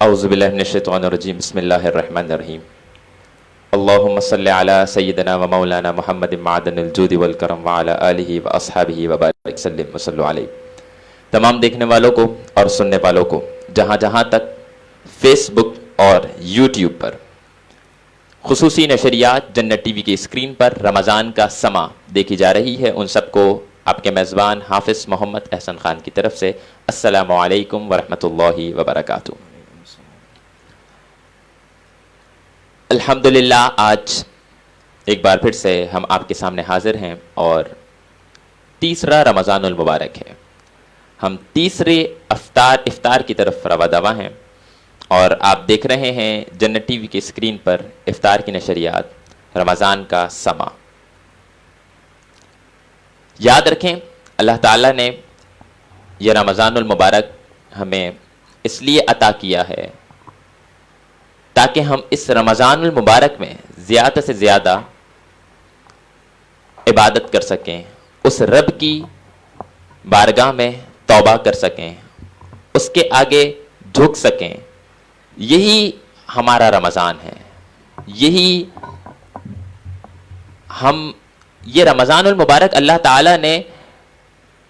اعوذ باللہ من الشیطان الرجیم بسم اللہ الرحمن الرحیم اللہم صلی علی سیدنا و مولانا محمد معدن الجود والکرم وعلی آلہ و اصحابہ وبارک وسلم وصلوا علیہ. تمام دیکھنے والوں کو اور سننے والوں کو جہاں جہاں تک فیس بک اور یوٹیوب پر خصوصی نشریات جنت ٹی وی کی اسکرین پر رمضان کا سما دیکھی جا رہی ہے، ان سب کو آپ کے میزبان حافظ محمد احسن خان کی طرف سے السلام علیکم ورحمۃ اللہ وبرکاتہ. الحمدللہ آج ایک بار پھر سے ہم آپ کے سامنے حاضر ہیں اور تیسرا رمضان المبارک ہے. ہم تیسرے افطار کی طرف رواں دواں ہیں اور آپ دیکھ رہے ہیں جنت ٹی وی کی اسکرین پر افطار کی نشریات رمضان کا سما. یاد رکھیں اللہ تعالیٰ نے یہ رمضان المبارک ہمیں اس لیے عطا کیا ہے تاکہ ہم اس رمضان المبارک میں زیادہ سے زیادہ عبادت کر سکیں، اس رب کی بارگاہ میں توبہ کر سکیں، اس کے آگے جھک سکیں. یہی ہمارا رمضان ہے. یہ رمضان المبارک اللہ تعالیٰ نے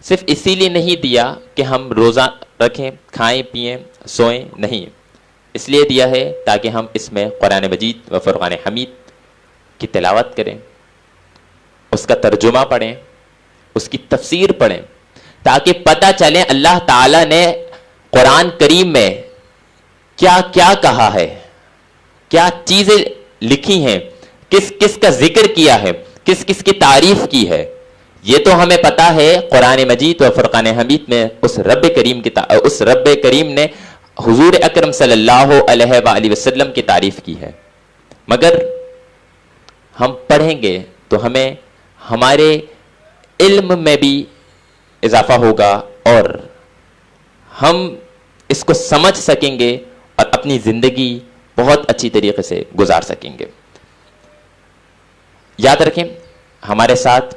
صرف اسی لیے نہیں دیا کہ ہم روزہ رکھیں، کھائیں پئیں سوئیں، نہیں، اس لیے دیا ہے تاکہ ہم اس میں قرآن مجید و فرقان حمید کی تلاوت کریں، اس کا ترجمہ پڑھیں، اس کی تفسیر پڑھیں، تاکہ پتہ چلے اللہ تعالیٰ نے قرآن کریم میں کیا کیا کہا ہے، کیا چیزیں لکھی ہیں، کس کس کا ذکر کیا ہے، کس کس کی تعریف کی ہے. یہ تو ہمیں پتہ ہے قرآن مجید و فرقان حمید میں اس رب کریم نے حضور اکرم صلی اللہ علیہ وآلہ وسلم کی تعریف کی ہے. مگر ہم پڑھیں گے تو ہمیں ہمارے علم میں بھی اضافہ ہوگا اور ہم اس کو سمجھ سکیں گے اور اپنی زندگی بہت اچھی طریقے سے گزار سکیں گے. یاد رکھیں ہمارے ساتھ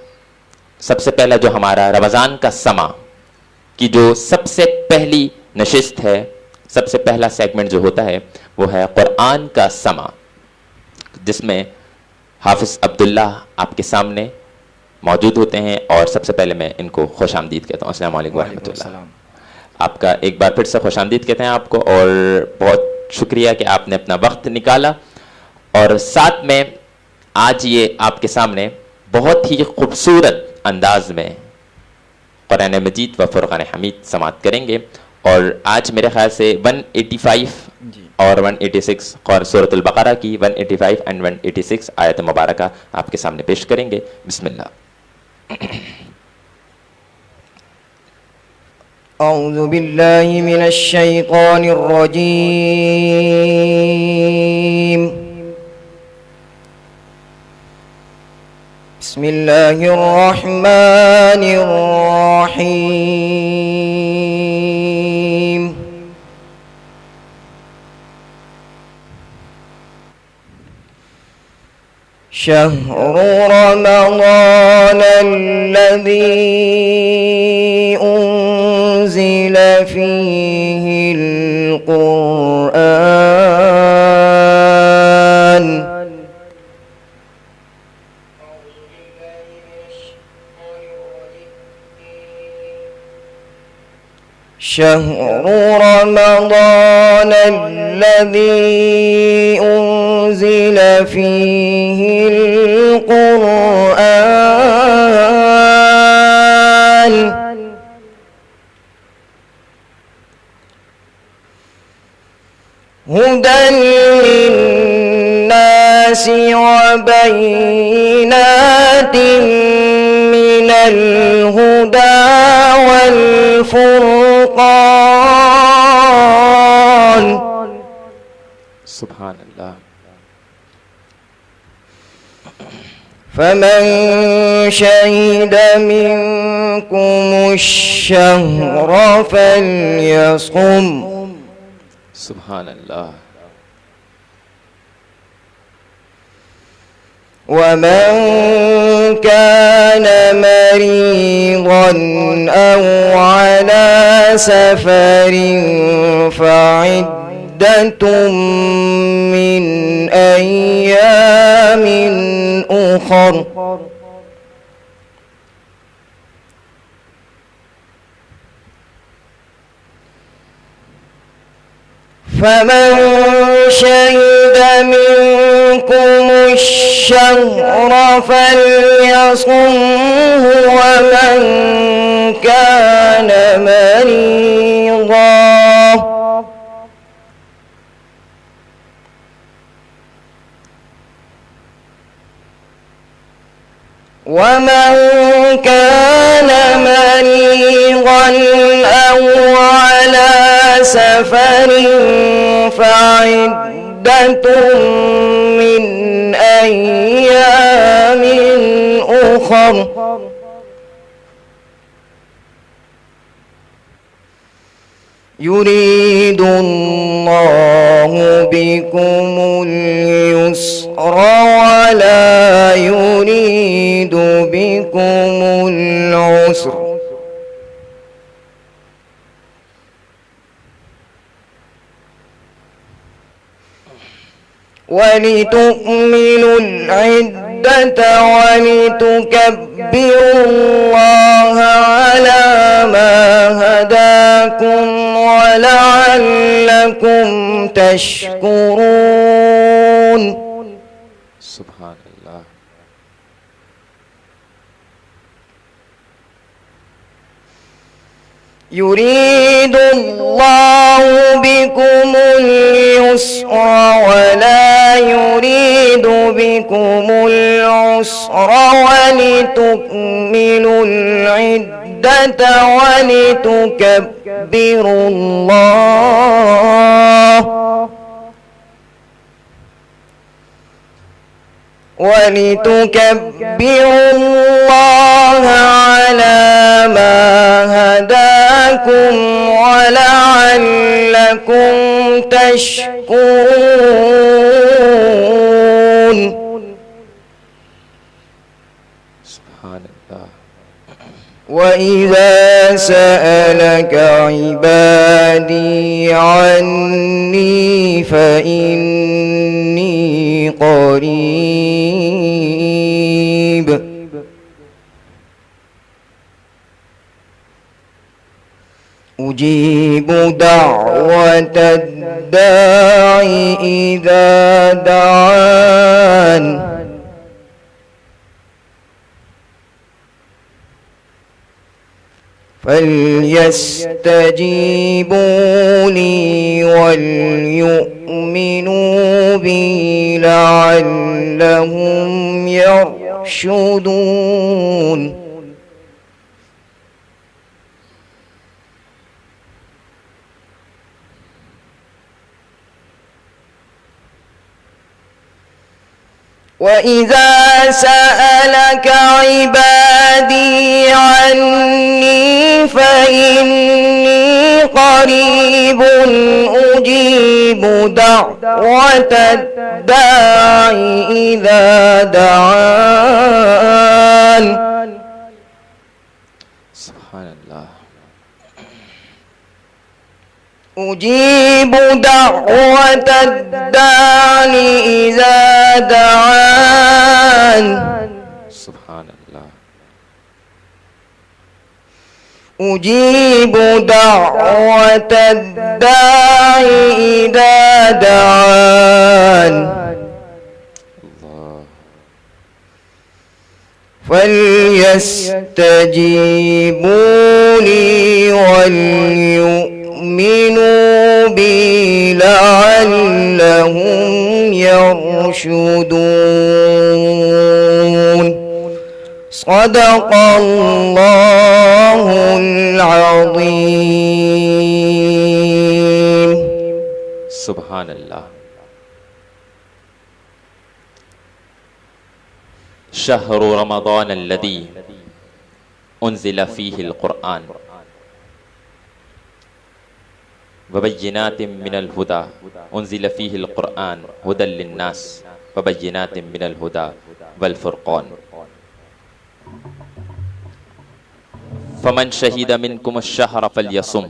سب سے پہلا جو ہمارا رمضان کا سما کی جو سب سے پہلی نشست ہے، سب سے پہلا سیگمنٹ جو ہوتا ہے وہ ہے قرآن کا سما، جس میں حافظ عبداللہ آپ کے سامنے موجود ہوتے ہیں اور سب سے پہلے میں ان کو خوش آمدید کہتا ہوں. السلام علیکم ورحمۃ اللہ. آپ کا ایک بار پھر سے خوش آمدید کہتے ہیں آپ کو اور بہت شکریہ کہ آپ نے اپنا وقت نکالا اور ساتھ میں آج یہ آپ کے سامنے بہت ہی خوبصورت انداز میں قرآن مجید و فرقان حمید سماعت کریں گے. اور آج میرے خیال سے 185 اور 186 اور سورۃ البقرہ کی 185 اور 186 آیت مبارکہ آپ کے سامنے پیش کریں گے. بسم اللہ. اعوذ باللہ من الشیطان الرجیم. بسم اللہ الرحمن الرحیم. شہر رمضان الذی انزل فیہ القرآن. شهر رمضان الذي أنزل فيه القرآن هدى للناس وبينات من الهدى والفرقان. سبحان اللہ. فمن شهد منكم الشهر فليصم. سبحان اللہ. ومن كان مريضا أو على سفر فعدة فعدة من أيام أخر فمن شهد منكم الشهر فليصمه ومن كان مريضا أو على سفر فعدة من أيام أخر يريد الله بكم اليسر ولا يريد بكم العسر ولتكملوا العدة ولتكبروا الله على ما هداكم ولعلكم تشكرون سبحان اللہ. يريد الله بكم اليسر ولا يريد بكم العسر ولتكملوا العدة ولتكبروا الله على ما هداكم ولعلكم تشكرون سبحان اللہ. وَإِذَا سَأَلَكَ عِبَادِي عَنِّي فَإِنِّي قَرِيبٌ أُجِيبُ دَعْوَةَ الدَّاعِ إِذَا دَعَانِ فَلْيَسْتَجِيبُوا لِي وَلْيُؤْمِنُوا بِي لَعَلَّهُمْ يَرْشُدُونَ وَإِذَا سَأَلَكَ عِبَادِي عَنِّي فَإِنِّي قَرِيبٌ أُجِيبُ دَعْوَةَ الدَّاعِ إِذَا دَعَانِ سبحان اللہ. أجيب دعوة الداع إذا دعان سبحان اللہ. أجيب دعوة الداع إذا دعان اللہ. فليستجيبوا لي وليؤمنوا بي لعلهم يرشدون صدق الله العظيم. سبحان اللہ. شهر رمضان الذي انزل فيه القرآن وبينات من الهدى انزل فيه القرآن هدى للناس وبينات من الهدى والفرقان فمن شهد منكم الشهر فليصم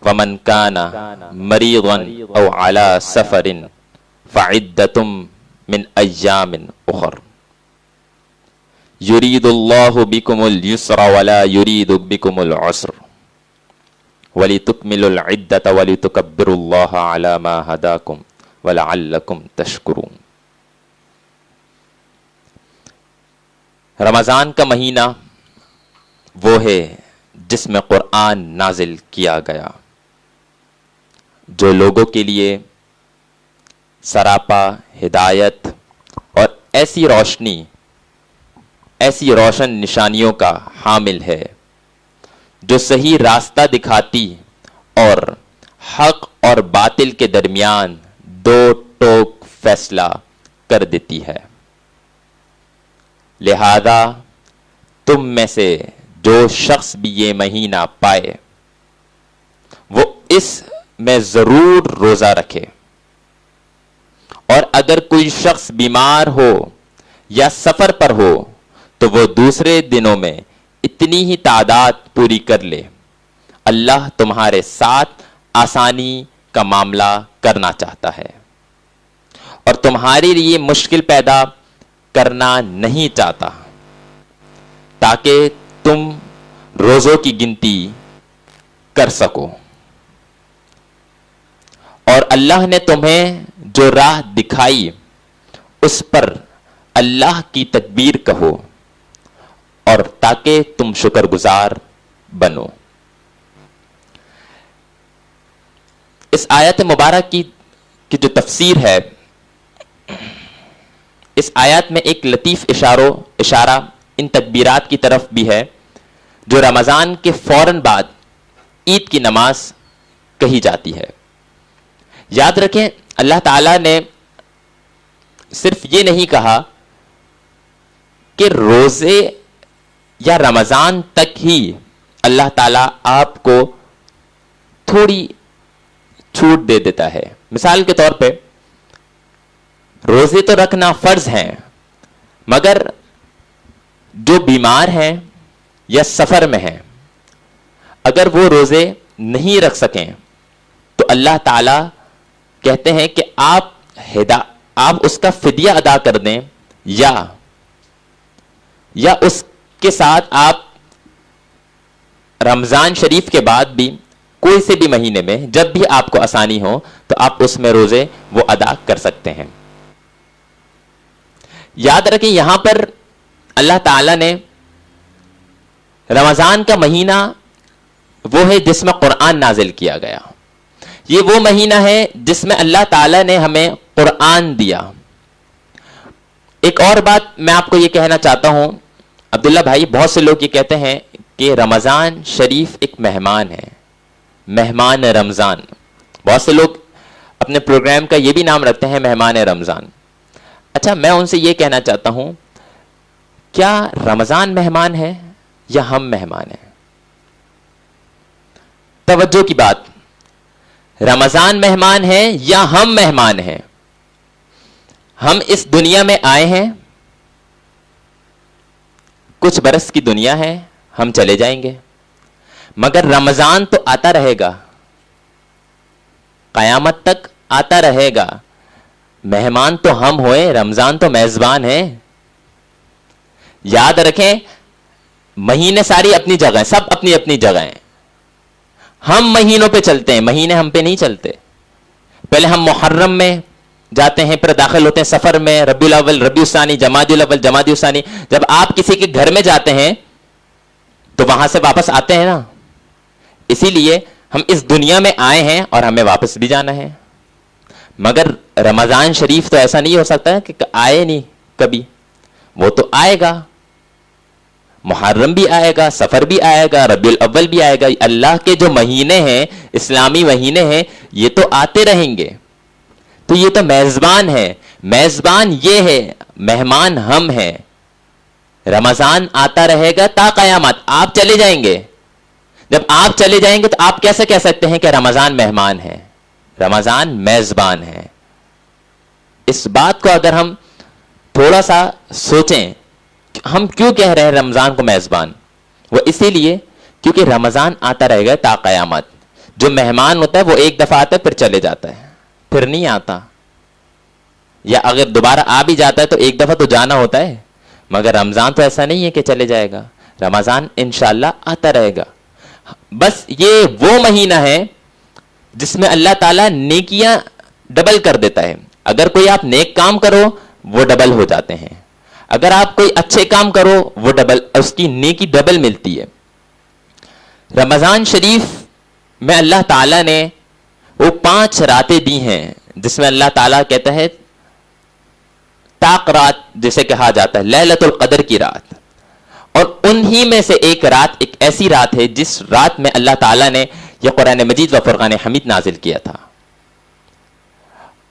ومن کان مریضا او علی سفر فعدۃ من ایام اخر یرید اللہ بکم اليسر ولا یرید بکم العسر وَلِتُكْمِلُوا الْعِدَّةَ وَلِتُكَبِّرُوا اللَّهَ عَلَى مَا هَدَاكُمْ وَلَعَلَّكُمْ تَشْكُرُونَ. رمضان کا مہینہ وہ ہے جس میں قرآن نازل کیا گیا، جو لوگوں کے لیے سراپا ہدایت اور ایسی روشنی، ایسی روشن نشانیوں کا حامل ہے جو صحیح راستہ دکھاتی اور حق اور باطل کے درمیان دو ٹوک فیصلہ کر دیتی ہے. لہذا تم میں سے جو شخص بھی یہ مہینہ پائے وہ اس میں ضرور روزہ رکھے، اور اگر کوئی شخص بیمار ہو یا سفر پر ہو تو وہ دوسرے دنوں میں اتنی ہی تعداد پوری کر لے. اللہ تمہارے ساتھ آسانی کا معاملہ کرنا چاہتا ہے اور تمہارے لیے مشکل پیدا کرنا نہیں چاہتا، تاکہ تم روزوں کی گنتی کر سکو. اور اللہ نے تمہیں جو راہ دکھائی اس پر اللہ کی تکبیر کہو، اور تاکہ تم شکر گزار بنو. اس آیت مبارک کی جو تفسیر ہے، اس آیت میں ایک لطیف اشارہ ان تکبیرات کی طرف بھی ہے جو رمضان کے فوراً بعد عید کی نماز کہی جاتی ہے. یاد رکھیں، اللہ تعالیٰ نے صرف یہ نہیں کہا کہ روزے یا رمضان تک ہی اللہ تعالیٰ آپ کو تھوڑی چھوٹ دے دیتا ہے. مثال کے طور پہ روزے تو رکھنا فرض ہیں، مگر جو بیمار ہیں یا سفر میں ہیں اگر وہ روزے نہیں رکھ سکیں تو اللہ تعالیٰ کہتے ہیں کہ آپ اس کا فدیہ ادا کر دیں، یا اس کے ساتھ آپ رمضان شریف کے بعد بھی کوئی سے بھی مہینے میں جب بھی آپ کو آسانی ہو تو آپ اس میں روزے وہ ادا کر سکتے ہیں. یاد رکھیں، یہاں پر اللہ تعالیٰ نے رمضان کا مہینہ وہ ہے جس میں قرآن نازل کیا گیا. یہ وہ مہینہ ہے جس میں اللہ تعالیٰ نے ہمیں قرآن دیا. ایک اور بات میں آپ کو یہ کہنا چاہتا ہوں عبداللہ بھائی، بہت سے لوگ یہ کہتے ہیں کہ رمضان شریف ایک مہمان ہے، مہمان رمضان. بہت سے لوگ اپنے پروگرام کا یہ بھی نام رکھتے ہیں مہمان رمضان. اچھا، میں ان سے یہ کہنا چاہتا ہوں، کیا رمضان مہمان ہے یا ہم مہمان ہیں؟ توجہ کی بات، رمضان مہمان ہے یا ہم مہمان ہیں؟ ہم اس دنیا میں آئے ہیں، کچھ برس کی دنیا ہے، ہم چلے جائیں گے، مگر رمضان تو آتا رہے گا، قیامت تک آتا رہے گا. مہمان تو ہم ہوئے، رمضان تو میزبان ہے. یاد رکھیں، مہینے ساری اپنی جگہ، سب اپنی اپنی جگہ ہیں. ہم مہینوں پہ چلتے ہیں، مہینے ہم پہ نہیں چلتے. پہلے ہم محرم میں جاتے ہیں، پھر داخل ہوتے ہیں سفر میں، ربیع الاول، ربیع الثانی، جمادی الاول، جمادی الثانی. جب آپ کسی کے گھر میں جاتے ہیں تو وہاں سے واپس آتے ہیں نا. اسی لیے ہم اس دنیا میں آئے ہیں اور ہمیں واپس بھی جانا ہے. مگر رمضان شریف تو ایسا نہیں ہو سکتا کہ آئے نہیں کبھی، وہ تو آئے گا. محرم بھی آئے گا، سفر بھی آئے گا، ربیع الاول بھی آئے گا. اللہ کے جو مہینے ہیں، اسلامی مہینے ہیں، یہ تو آتے رہیں گے. تو یہ تو میزبان ہے. میزبان یہ ہے، مہمان ہم ہیں. رمضان آتا رہے گا تا قیامت. آپ چلے جائیں گے، جب آپ چلے جائیں گے تو آپ کیسے کہہ سکتے ہیں کہ رمضان مہمان ہے؟ رمضان میزبان ہے. اس بات کو اگر ہم تھوڑا سا سوچیں، ہم کیوں کہہ رہے ہیں رمضان کو میزبان؟ وہ اسی لیے کیونکہ رمضان آتا رہے گا تا قیامت. جو مہمان ہوتا ہے وہ ایک دفعہ آتا ہے پھر چلے جاتا ہے، پھر نہیں آتا، یا اگر دوبارہ آ بھی جاتا ہے تو ایک دفعہ تو جانا ہوتا ہے. مگر رمضان تو ایسا نہیں ہے کہ چلے جائے گا، رمضان انشاءاللہ آتا رہے گا. بس یہ وہ مہینہ ہے جس میں اللہ تعالیٰ نیکیاں ڈبل کر دیتا ہے. اگر کوئی آپ نیک کام کرو وہ ڈبل ہو جاتے ہیں، اگر آپ کوئی اچھے کام کرو وہ ڈبل، اس کی نیکی ڈبل ملتی ہے. رمضان شریف میں اللہ تعالیٰ نے وہ 5 راتیں دی ہیں جس میں اللہ تعالیٰ کہتا ہے طاق رات جسے کہا جاتا ہے، لیلۃ القدر کی رات. اور انہی میں سے ایک رات ایک ایسی رات ہے جس رات میں اللہ تعالیٰ نے یہ قرآن مجید و فرقان حمید نازل کیا تھا.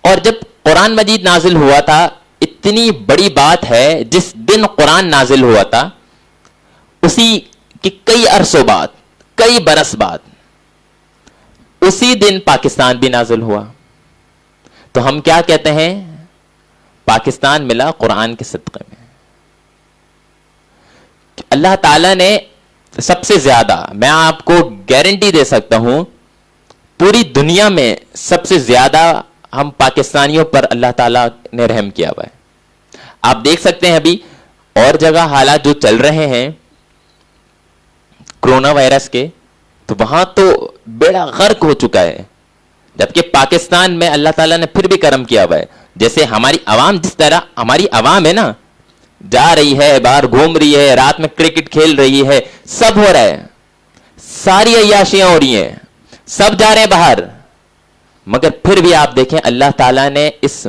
اور جب قرآن مجید نازل ہوا تھا، اتنی بڑی بات ہے، جس دن قرآن نازل ہوا تھا اسی کی کئی عرصوں بعد، کئی برس بعد اسی دن پاکستان بھی نازل ہوا. تو ہم کیا کہتے ہیں؟ پاکستان ملا قرآن کے صدقے میں. اللہ تعالیٰ نے سب سے زیادہ، میں آپ کو گارنٹی دے سکتا ہوں، پوری دنیا میں سب سے زیادہ ہم پاکستانیوں پر اللہ تعالیٰ نے رحم کیا ہوا ہے. آپ دیکھ سکتے ہیں ابھی اور جگہ حالات جو چل رہے ہیں کرونا وائرس کے، تو وہاں تو بیڑا غرق ہو چکا ہے، جبکہ پاکستان میں اللہ تعالیٰ نے پھر بھی کرم کیا ہوا ہے. جیسے ہماری عوام، جس طرح ہماری عوام ہے نا، جا رہی ہے باہر، گھوم رہی ہے، رات میں کرکٹ کھیل رہی ہے، سب ہو رہا ہے، ساری عیاشیاں ہو رہی ہیں، سب جا رہے ہیں باہر. مگر پھر بھی آپ دیکھیں اللہ تعالیٰ نے اس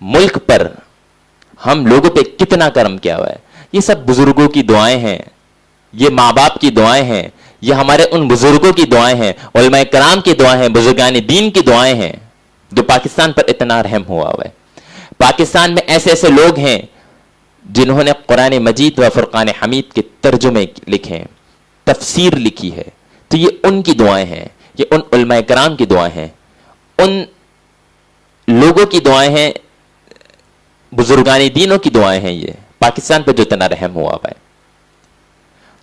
ملک پر ہم لوگوں پہ کتنا کرم کیا ہوا ہے. یہ سب بزرگوں کی دعائیں ہیں، یہ ماں باپ کی دعائیں ہیں، یہ ہمارے ان بزرگوں کی دعائیں ہیں، علماء کرام کی دعائیں ہیں، بزرگان دین کی دعائیں ہیں، جو پاکستان پر اتنا رحم ہوا ہوا ہے. پاکستان میں ایسے ایسے لوگ ہیں جنہوں نے قرآن مجید و فرقان حمید کے ترجمے لکھے ہیں، تفسیر لکھی ہے. تو یہ ان کی دعائیں ہیں، یہ ان علماء کرام کی دعائیں ہیں، ان لوگوں کی دعائیں ہیں، بزرگان دینوں کی دعائیں ہیں. یہ پاکستان پہ جو اتنا رحم ہوا ہوا ہے.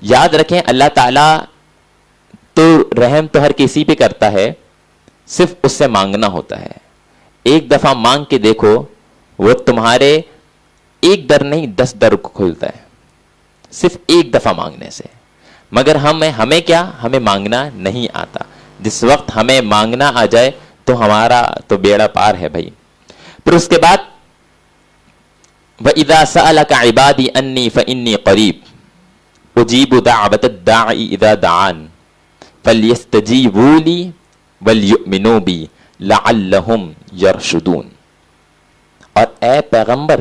یاد رکھیں اللہ تعالیٰ تو رحم تو ہر کسی پہ کرتا ہے، صرف اس سے مانگنا ہوتا ہے. ایک دفعہ مانگ کے دیکھو، وہ تمہارے ایک در نہیں 10 در کھلتا ہے، صرف ایک دفعہ مانگنے سے. مگر ہمیں کیا، ہمیں مانگنا نہیں آتا. جس وقت ہمیں مانگنا آ جائے تو ہمارا تو بیڑا پار ہے بھائی. پھر اس کے بعد وَإِذَا سَأَلَكَ عِبَادِي أَنِّي فَإِنِّي قَرِيبٌ أُجِيبُ دَعْوَةَ الدَّاعِ إِذَا دَعَانِ فَلْيَسْتَجِيبُوا لِي وَلْيُؤْمِنُوا بِي لَعَلَّهُمْ يَرْشُدُونَ. اور اے پیغمبر،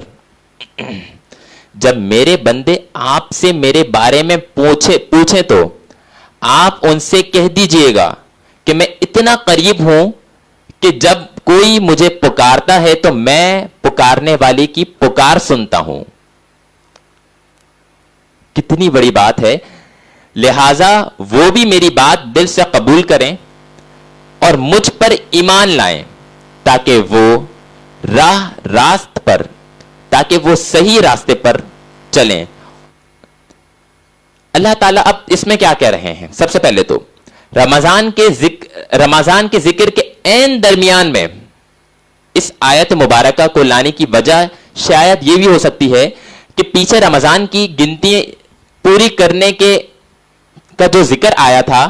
جب میرے بندے آپ سے میرے بارے میں پوچھیں تو آپ ان سے کہہ دیجئے گا کہ میں اتنا قریب ہوں کہ جب کوئی مجھے پکارتا ہے تو میں پکارنے والے کی پکار سنتا ہوں. کتنی بڑی بات ہے. لہذا وہ بھی میری بات دل سے قبول کریں اور مجھ پر ایمان لائیں، تاکہ وہ راست پر، تاکہ وہ صحیح راستے پر چلیں. اللہ تعالیٰ اب اس میں کیا کہہ رہے ہیں؟ سب سے پہلے تو رمضان کے ذکر کے عین درمیان میں اس آیت مبارکہ کو لانے کی وجہ شاید یہ بھی ہو سکتی ہے کہ پیچھے رمضان کی گنتی پوری کرنے کا جو ذکر آیا تھا،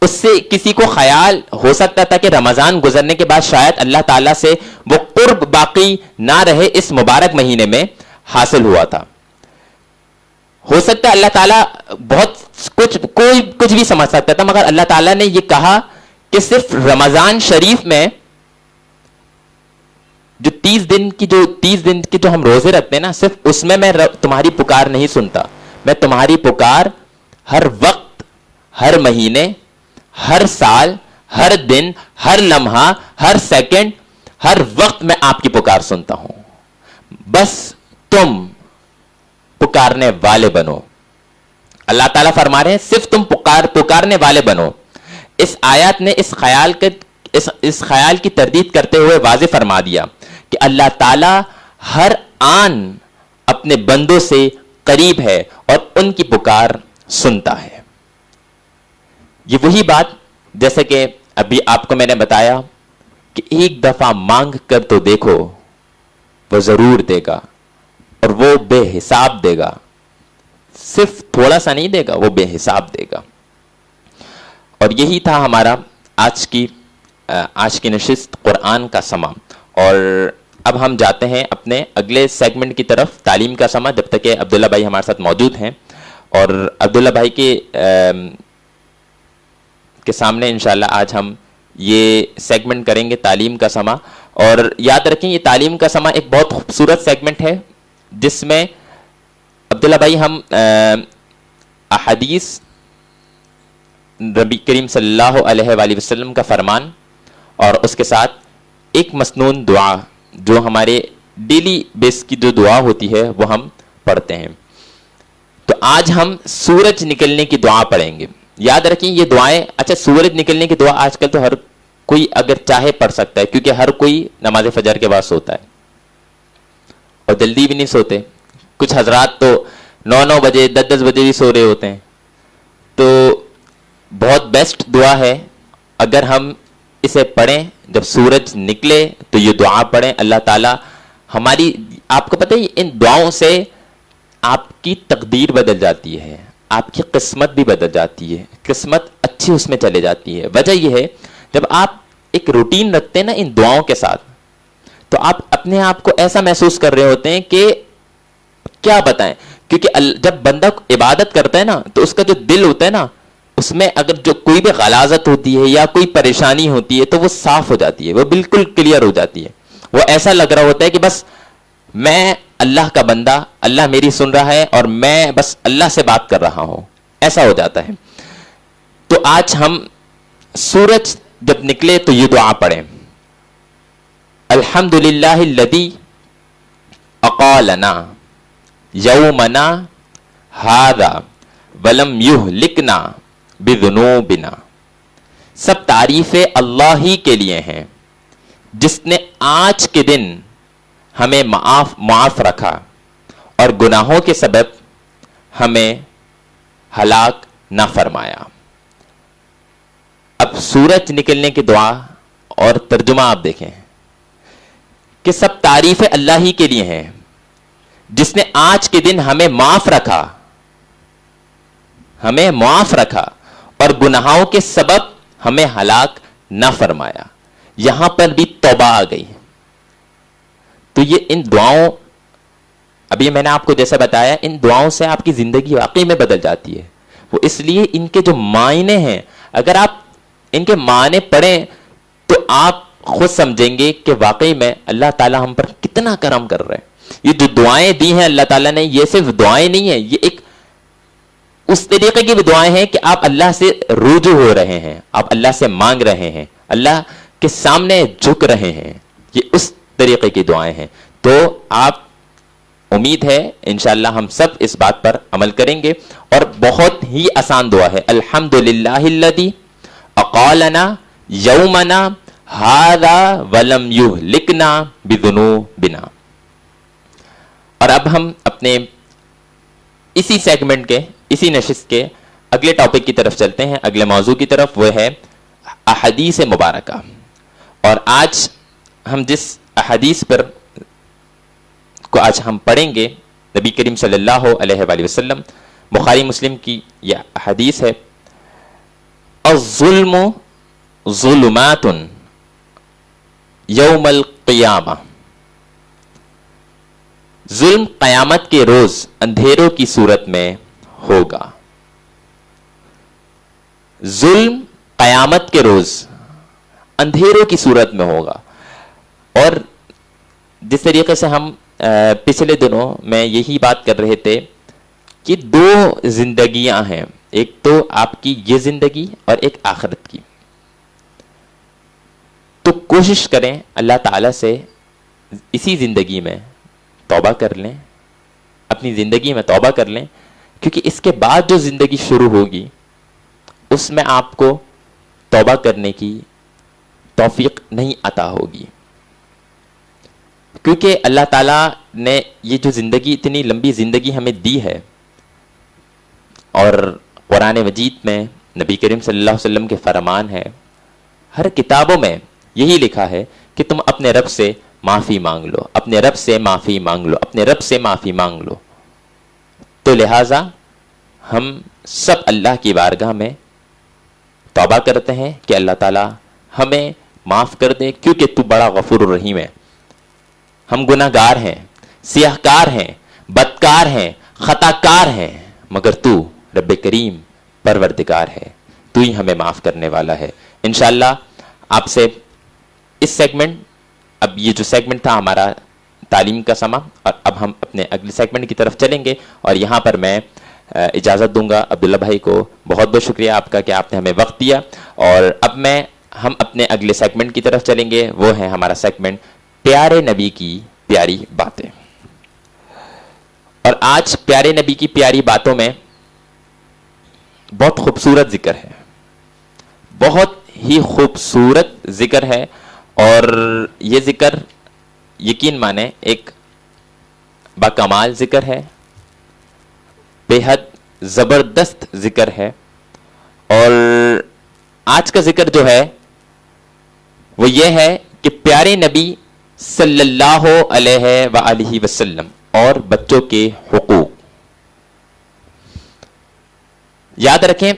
اس سے کسی کو خیال ہو سکتا تھا کہ رمضان گزرنے کے بعد شاید اللہ تعالیٰ سے وہ قرب باقی نہ رہے، اس مبارک مہینے میں حاصل ہوا تھا. ہو سکتا ہے اللہ تعالیٰ کوئی کچھ بھی سمجھ سکتا تھا، مگر اللہ تعالیٰ نے یہ کہا کہ صرف رمضان شریف میں جو 30 دن کی جو ہم روزے رکھتے ہیں نا، صرف اس میں تمہاری پکار نہیں سنتا، میں تمہاری پکار ہر وقت، ہر مہینے، ہر سال، ہر دن، ہر لمحہ، ہر سیکنڈ، ہر وقت میں آپ کی پکار سنتا ہوں. بس تم پکارنے والے بنو. اللہ تعالیٰ فرما رہے ہیں صرف تم پکارنے والے بنو. اس آیات نے اس خیال کی تردید کرتے ہوئے واضح فرما دیا کہ اللہ تعالیٰ ہر آن اپنے بندوں سے قریب ہے اور ان کی پکار سنتا ہے. یہ وہی بات جیسے کہ ابھی آپ کو میں نے بتایا کہ ایک دفعہ مانگ کر تو دیکھو، وہ ضرور دے گا، اور وہ بے حساب دے گا، صرف تھوڑا سا نہیں دے گا، وہ بے حساب دے گا۔ اور یہی تھا ہمارا آج کی نشست قرآن کا سماع۔ اور اب ہم جاتے ہیں اپنے اگلے سیگمنٹ کی طرف، تعلیم کا سماع، جب تک کہ عبداللہ بھائی ہمارے ساتھ موجود ہیں، اور عبداللہ بھائی کے سامنے انشاءاللہ آج ہم یہ سیگمنٹ کریں گے، تعلیم کا سماع۔ اور یاد رکھیں یہ تعلیم کا سماع ایک بہت خوبصورت سیگمنٹ ہے، جس میں عبداللہ بھائی ہم احادیث نبی کریم صلی اللہ علیہ وآلہ وسلم کا فرمان اور اس کے ساتھ ایک مسنون دعا جو ہمارے ڈیلی بیس کی جو دعا ہوتی ہے وہ ہم پڑھتے ہیں۔ تو آج ہم سورج نکلنے کی دعا پڑھیں گے۔ یاد رکھیں یہ دعائیں، اچھا سورج نکلنے کی دعا آج کل تو ہر کوئی اگر چاہے پڑھ سکتا ہے، کیونکہ ہر کوئی نماز فجر کے بعد سوتا ہے اور جلدی بھی نہیں سوتے۔ کچھ حضرات تو 9 بجے 10 بجے بھی سو رہے ہوتے ہیں۔ تو بہت بیسٹ دعا ہے اگر ہم اسے پڑھیں، جب سورج نکلے تو یہ دعا پڑھیں۔ اللہ تعالیٰ ہماری، آپ کو پتہ ہے ان دعاؤں سے آپ کی تقدیر بدل جاتی ہے، آپ کی قسمت بھی بدل جاتی ہے، قسمت اچھی اس میں چلے جاتی ہے۔ وجہ یہ ہے جب آپ ایک روٹین رکھتے ہیں نا ان دعاؤں کے ساتھ، تو آپ اپنے آپ کو ایسا محسوس کر رہے ہوتے ہیں کہ کیا بتائیں، کیونکہ جب بندہ عبادت کرتا ہے نا تو اس کا جو دل ہوتا ہے نا، اس میں اگر جو کوئی بھی غلاظت ہوتی ہے یا کوئی پریشانی ہوتی ہے تو وہ صاف ہو جاتی ہے، وہ بالکل کلیئر ہو جاتی ہے۔ وہ ایسا لگ رہا ہوتا ہے کہ بس میں اللہ کا بندہ، اللہ میری سن رہا ہے اور میں بس اللہ سے بات کر رہا ہوں، ایسا ہو جاتا ہے۔ تو آج ہم سورج جب نکلے تو یہ دعا پڑھیں، الحمدللہ الذی اقالنا یومنا ھذا ولم یہلکنا بذنوبنا۔ سب تعریفیں اللہ ہی کے لیے ہیں جس نے آج کے دن ہمیں معاف رکھا اور گناہوں کے سبب ہمیں ہلاک نہ فرمایا۔ اب سورج نکلنے کی دعا اور ترجمہ آپ دیکھیں کہ سب تعریفیں اللہ ہی کے لیے ہیں جس نے آج کے دن ہمیں معاف رکھا اور گناہوں کے سبب ہمیں ہلاک نہ فرمایا۔ یہاں پر بھی توبہ آ گئی۔ تو یہ ان دعاؤں، ابھی میں نے آپ کو جیسا بتایا، ان دعاؤں سے آپ کی زندگی واقعی میں بدل جاتی ہے۔ وہ اس لیے ان کے جو معنی ہیں، اگر آپ ان کے معنی پڑھیں تو آپ خود سمجھیں گے کہ واقعی میں اللہ تعالیٰ ہم پر کتنا کرم کر رہے ہیں۔ یہ جو دعائیں دی ہیں اللہ تعالیٰ نے، یہ صرف دعائیں نہیں ہیں، یہ ایک اس طریقے کی بھی دعائیں ہیں کہ آپ اللہ سے رجوع ہو رہے ہیں، آپ اللہ سے مانگ رہے ہیں، اللہ کے سامنے جھک رہے ہیں۔ یہ اس طریقے کی دعائیں ہیں۔ تو آپ، امید ہے انشاءاللہ ہم سب اس بات پر عمل کریں گے، اور بہت ہی آسان دعا ہے، الحمدللہ الذی اقالنا یومنا ھذا ولم یہلکنا بذنوبنا۔ اور اب ہم اپنے اسی سیگمنٹ کے، اسی نشست کے اگلے ٹاپک کی طرف چلتے ہیں، اگلے موضوع کی طرف، وہ ہے احادیث مبارکہ۔ اور آج ہم جس احادیث پر کو آج ہم پڑھیں گے، نبی کریم صلی اللہ علیہ وآلہ وسلم، بخاری مسلم کی یہ حدیث ہے، الظلم ظلمات یوم القیامہ۔ ظلم قیامت کے روز اندھیروں کی صورت میں ہوگا۔ ظلم قیامت کے روز اندھیروں کی صورت میں ہوگا۔ اور جس طریقے سے ہم پچھلے دنوں میں یہی بات کر رہے تھے کہ دو زندگیاں ہیں، ایک تو آپ کی یہ زندگی اور ایک آخرت کی۔ تو کوشش کریں اللہ تعالیٰ سے اسی زندگی میں توبہ کر لیں، اپنی زندگی میں توبہ کر لیں، کیونکہ اس کے بعد جو زندگی شروع ہوگی اس میں آپ کو توبہ کرنے کی توفیق نہیں عطا ہوگی، کیونکہ اللہ تعالیٰ نے یہ جو زندگی، اتنی لمبی زندگی ہمیں دی ہے، اور قرآن مجید میں نبی کریم صلی اللہ علیہ وسلم کے فرمان ہے, ہر کتابوں میں یہی لکھا ہے کہ تم اپنے رب سے معافی مانگ لو, اپنے رب سے معافی مانگ لو, اپنے رب سے معافی مانگ لو. تو لہٰذا ہم سب اللہ کی بارگاہ میں توبہ کرتے ہیں کہ اللہ تعالیٰ ہمیں معاف کر دے, کیونکہ تو بڑا غفور الرحیم ہے. ہم گناہ گار ہیں, سیاہ کار ہیں, بدکار ہیں, خطا کار ہیں, مگر تو رب کریم پروردگار ہے, تو ہی ہمیں معاف کرنے والا ہے. انشاءاللہ آپ سے اس سیگمنٹ, اب یہ جو سیگمنٹ تھا ہمارا تعلیم کا سما, اور اب ہم اپنے اگلے سیگمنٹ کی طرف چلیں گے, اور یہاں پر میں اجازت دوں گا. عبداللہ بھائی کو بہت بہت شکریہ آپ کا کہ آپ نے ہمیں وقت دیا, اور اب ہم اپنے اگلے سیگمنٹ کی طرف چلیں گے. وہ ہے ہمارا سیگمنٹ پیارے نبی کی پیاری باتیں. اور آج پیارے نبی کی پیاری باتوں میں بہت خوبصورت ذکر ہے, بہت ہی خوبصورت ذکر ہے, اور یہ ذکر یقین مانیں ایک باکمال ذکر ہے, بے حد زبردست ذکر ہے. اور آج کا ذکر جو ہے وہ یہ ہے کہ پیارے نبی صلی اللہ علیہ وآلہ وسلم اور بچوں کے حقوق. یاد رکھیں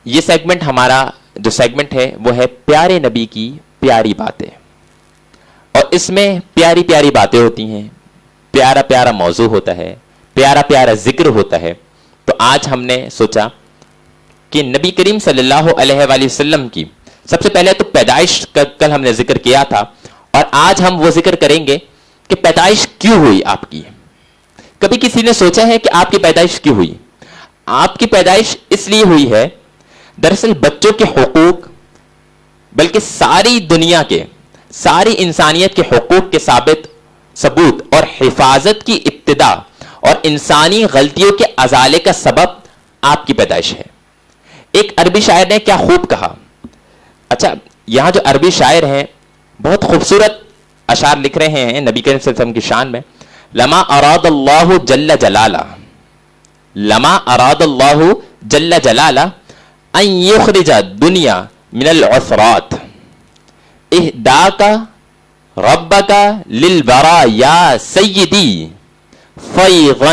یہ سیگمنٹ, ہمارا جو سیگمنٹ ہے وہ ہے پیارے نبی کی پیاری باتیں, اور اس میں پیاری پیاری باتیں ہوتی ہیں, پیارا پیارا موضوع ہوتا ہے, پیارا پیارا ذکر ہوتا ہے. تو آج ہم نے سوچا کہ نبی کریم صلی اللہ علیہ وآلہ وسلم کی سب سے پہلے تو پیدائش کا کل ہم نے ذکر کیا تھا, اور آج ہم وہ ذکر کریں گے کہ پیدائش کیوں ہوئی آپ کی. کبھی کسی نے سوچا ہے کہ آپ کی پیدائش کیوں ہوئی؟ آپ کی پیدائش اس لیے ہوئی ہے, دراصل بچوں کے حقوق, بلکہ ساری دنیا کے, ساری انسانیت کے حقوق کے ثبوت اور حفاظت کی ابتدا اور انسانی غلطیوں کے ازالے کا سبب آپ کی پیدائش ہے. ایک عربی شاعر نے کیا خوب کہا. اچھا, یہاں جو عربی شاعر ہیں بہت خوبصورت اشعار لکھ رہے ہیں نبی کریم صلی اللہ علیہ وسلم کی شان میں. لما اراد اللہ جل جلالہ, لما اراد اللہ جل جلالہ ان یخرج الدنیا من العثرات اہداک ربک للبرا یا سیدی فیضا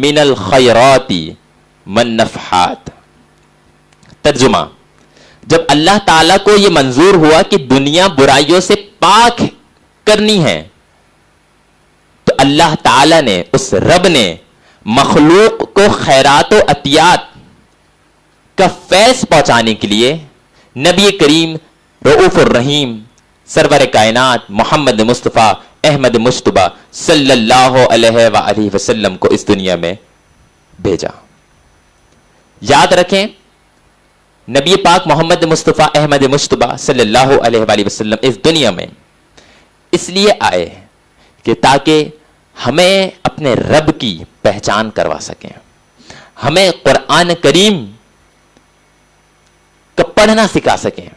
من الخیرات من نفحات. ترجمہ, جب اللہ تعالیٰ کو یہ منظور ہوا کہ دنیا برائیوں سے پاک کرنی ہے, تو اللہ تعالیٰ نے, اس رب نے مخلوق کو خیرات و عطیات کا فیض پہنچانے کے لیے نبی کریم رؤوف الرحیم سرور کائنات محمد مصطفیٰ احمد مجتبیٰ صلی اللہ علیہ وآلہ وسلم کو اس دنیا میں بھیجا. یاد رکھیں نبی پاک محمد مصطفیٰ احمد مجتبیٰ صلی اللہ علیہ وآلہ وسلم اس دنیا میں اس لیے آئے کہ تاکہ ہمیں اپنے رب کی پہچان کروا سکیں, ہمیں قرآن کریم کا پڑھنا سکھا سکیں,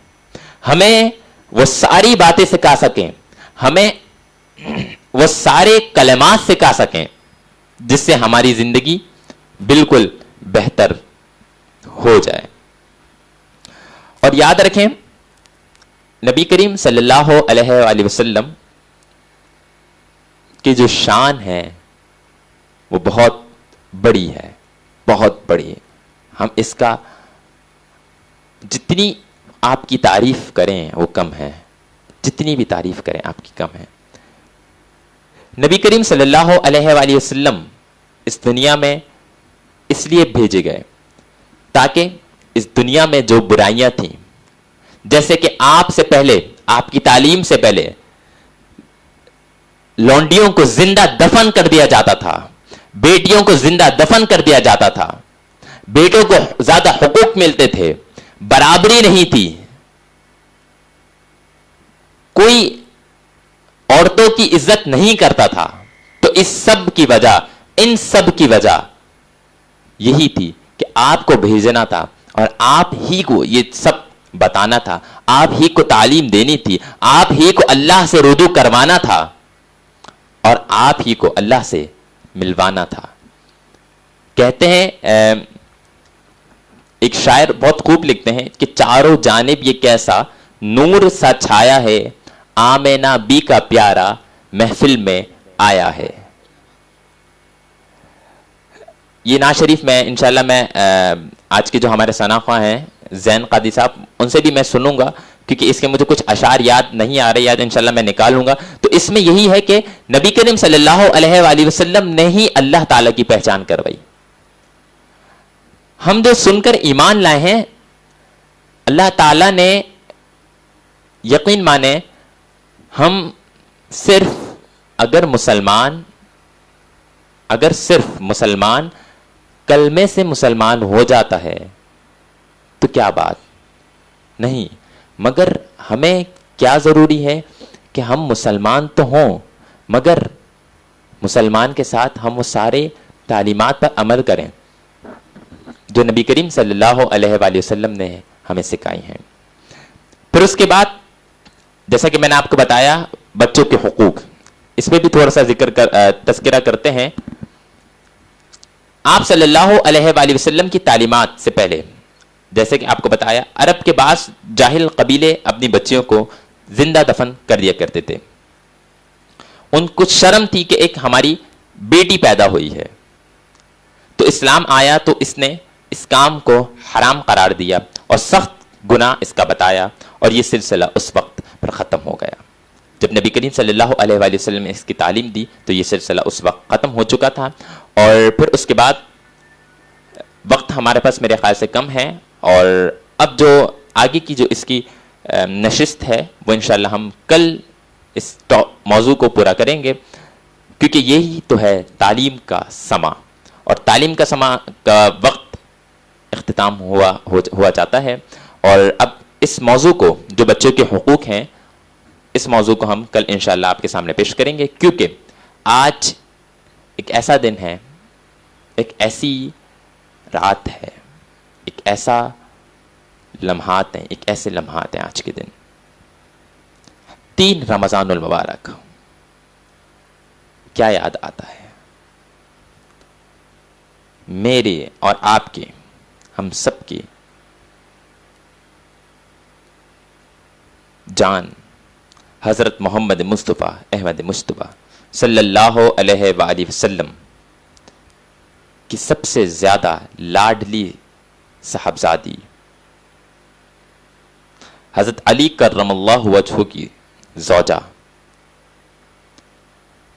ہمیں وہ ساری باتیں سکھا سکیں, ہمیں وہ سارے کلمات سکھا سکیں جس سے ہماری زندگی بالکل بہتر ہو جائے. اور یاد رکھیں نبی کریم صلی اللہ علیہ وآلہ وسلم کی جو شان ہے وہ بہت بڑی ہے, بہت بڑی. ہم اس کا جتنی آپ کی تعریف کریں وہ کم ہے, جتنی بھی تعریف کریں آپ کی کم ہے. نبی کریم صلی اللہ علیہ وآلہ وسلم اس دنیا میں اس لیے بھیجے گئے تاکہ اس دنیا میں جو برائیاں تھیں, جیسے کہ آپ سے پہلے, آپ کی تعلیم سے پہلے لونڈیوں کو زندہ دفن کر دیا جاتا تھا, بیٹیوں کو زندہ دفن کر دیا جاتا تھا, بیٹوں کو زیادہ حقوق ملتے تھے, برابری نہیں تھی, کوئی عورتوں کی عزت نہیں کرتا تھا. تو اس سب کی وجہ, ان سب کی وجہ یہی تھی کہ آپ کو بھیجنا تھا اور آپ ہی کو یہ سب بتانا تھا, آپ ہی کو تعلیم دینی تھی, آپ ہی کو اللہ سے رجوع کروانا تھا اور آپ ہی کو اللہ سے ملوانا تھا. کہتے ہیں ایک شاعر بہت خوب لکھتے ہیں کہ چاروں جانب یہ کیسا نور سا چھایا ہے، آمینہ بی کا پیارا محفل میں آیا ہے. یہ نعت شریف میں انشاءاللہ میں آج کے جو ہمارے ثنا خواں ہیں زین قادری صاحب، ان سے بھی میں سنوں گا، کیونکہ اس کے مجھے کچھ اشعار یاد نہیں آ رہے، یاد انشاءاللہ میں نکالوں گا. تو اس میں یہی ہے کہ نبی کریم صلی اللہ علیہ وآلہ وسلم نے ہی اللہ تعالیٰ کی پہچان کروائی. ہم جو سن کر ایمان لائے ہیں، اللہ تعالیٰ نے یقین مانے، ہم صرف اگر صرف مسلمان کلمے سے مسلمان ہو جاتا ہے تو کیا بات نہیں، مگر ہمیں کیا ضروری ہے کہ ہم مسلمان تو ہوں، مگر مسلمان کے ساتھ ہم وہ سارے تعلیمات پر عمل کریں جو نبی کریم صلی اللہ علیہ وآلہ وسلم نے ہمیں سکھائی ہیں. پھر اس کے بعد جیسا کہ میں نے آپ کو بتایا بچوں کے حقوق، اس پہ بھی تھوڑا سا تذکرہ کرتے ہیں. آپ صلی اللہ علیہ وآلہ وسلم کی تعلیمات سے پہلے جیسے کہ آپ کو بتایا، عرب کے بعض جاہل قبیلے اپنی بچیوں کو زندہ دفن کر دیا کرتے تھے. ان کو شرم تھی کہ ایک ہماری بیٹی پیدا ہوئی ہے، تو اسلام آیا تو اس نے اس کام کو حرام قرار دیا اور سخت گناہ اس کا بتایا، اور یہ سلسلہ اس وقت پر ختم ہو گیا. جب نبی کریم صلی اللہ علیہ وآلہ وسلم نے اس کی تعلیم دی تو یہ سلسلہ اس وقت ختم ہو چکا تھا. اور پھر اس کے بعد وقت ہمارے پاس میرے خیال سے کم ہے، اور اب جو آگے کی جو اس کی نشست ہے وہ انشاءاللہ ہم کل اس موضوع کو پورا کریں گے، کیونکہ یہی تو ہے تعلیم کا سما، اور تعلیم کا سما کا وقت اختتام ہوا جاتا ہے. اور اب اس موضوع کو جو بچوں کے حقوق ہیں، اس موضوع کو ہم کل انشاءاللہ آپ کے سامنے پیش کریں گے، کیونکہ آج ایک ایسا دن ہے، ایک ایسی رات ہے، ایک ایسا لمحات ہیں، ایک ایسے لمحات ہیں آج کے دن. 3 رمضان المبارک کیا یاد آتا ہے؟ میرے اور آپ کے، ہم سب کی جان حضرت محمد مصطفیٰ احمد مصطفیٰ صلی اللہ علیہ وآلہ وسلم کی سب سے زیادہ لاڈلی صاحبزادی حضرت علی کرم اللہ وجہہ کی زوجہ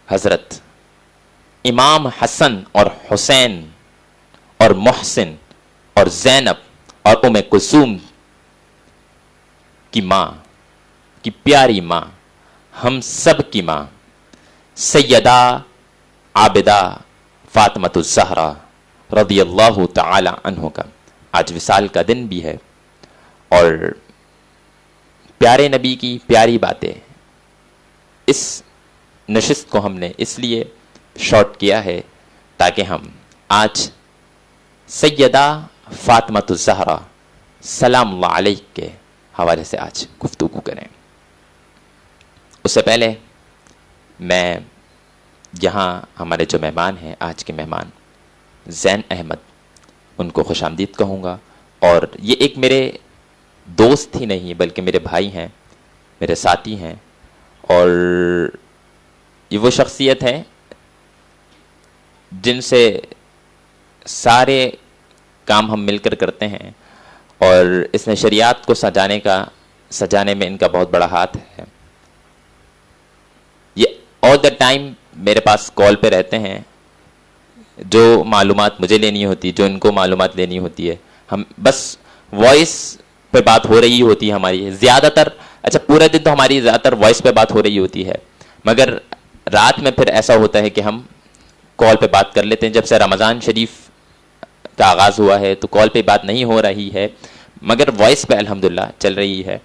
حضرت امام حسن اور حسین اور محسن اور زینب اور ام کلثوم کی ماں، کی پیاری ماں، ہم سب کی ماں سیدہ عابدہ فاطمۃ الزہرا رضی اللہ تعالی عنہ کا آج وصال کا دن بھی ہے. اور پیارے نبی کی پیاری باتیں، اس نشست کو ہم نے اس لیے شارٹ کیا ہے تاکہ ہم آج سیدہ فاطمۃ الزہرا سلام اللہ علیہ کے حوالے سے آج گفتگو کریں. اس سے پہلے میں یہاں ہمارے جو مہمان ہیں، آج کے مہمان زین احمد، ان کو خوش آمدید کہوں گا. اور یہ ایک میرے دوست ہی نہیں بلکہ میرے بھائی ہیں، میرے ساتھی ہیں، اور یہ وہ شخصیت ہیں جن سے سارے کام ہم مل کر کرتے ہیں، اور اس نے شریعت کو سجانے میں ان کا بہت بڑا ہاتھ ہے. یہ آل دا ٹائم میرے پاس کال پہ رہتے ہیں، جو معلومات مجھے لینی ہوتی، جو ان کو معلومات لینی ہوتی ہے، ہم بس وائس پہ بات ہو رہی ہوتی ہے ہماری زیادہ تر. اچھا پورے دن تو ہماری زیادہ تر وائس پہ بات ہو رہی ہوتی ہے، مگر رات میں پھر ایسا ہوتا ہے کہ ہم کال پہ بات کر لیتے ہیں. جب سے رمضان شریف کا آغاز ہوا ہے تو کال پہ بات نہیں ہو رہی ہے، مگر وائس پہ الحمدللہ چل رہی ہے.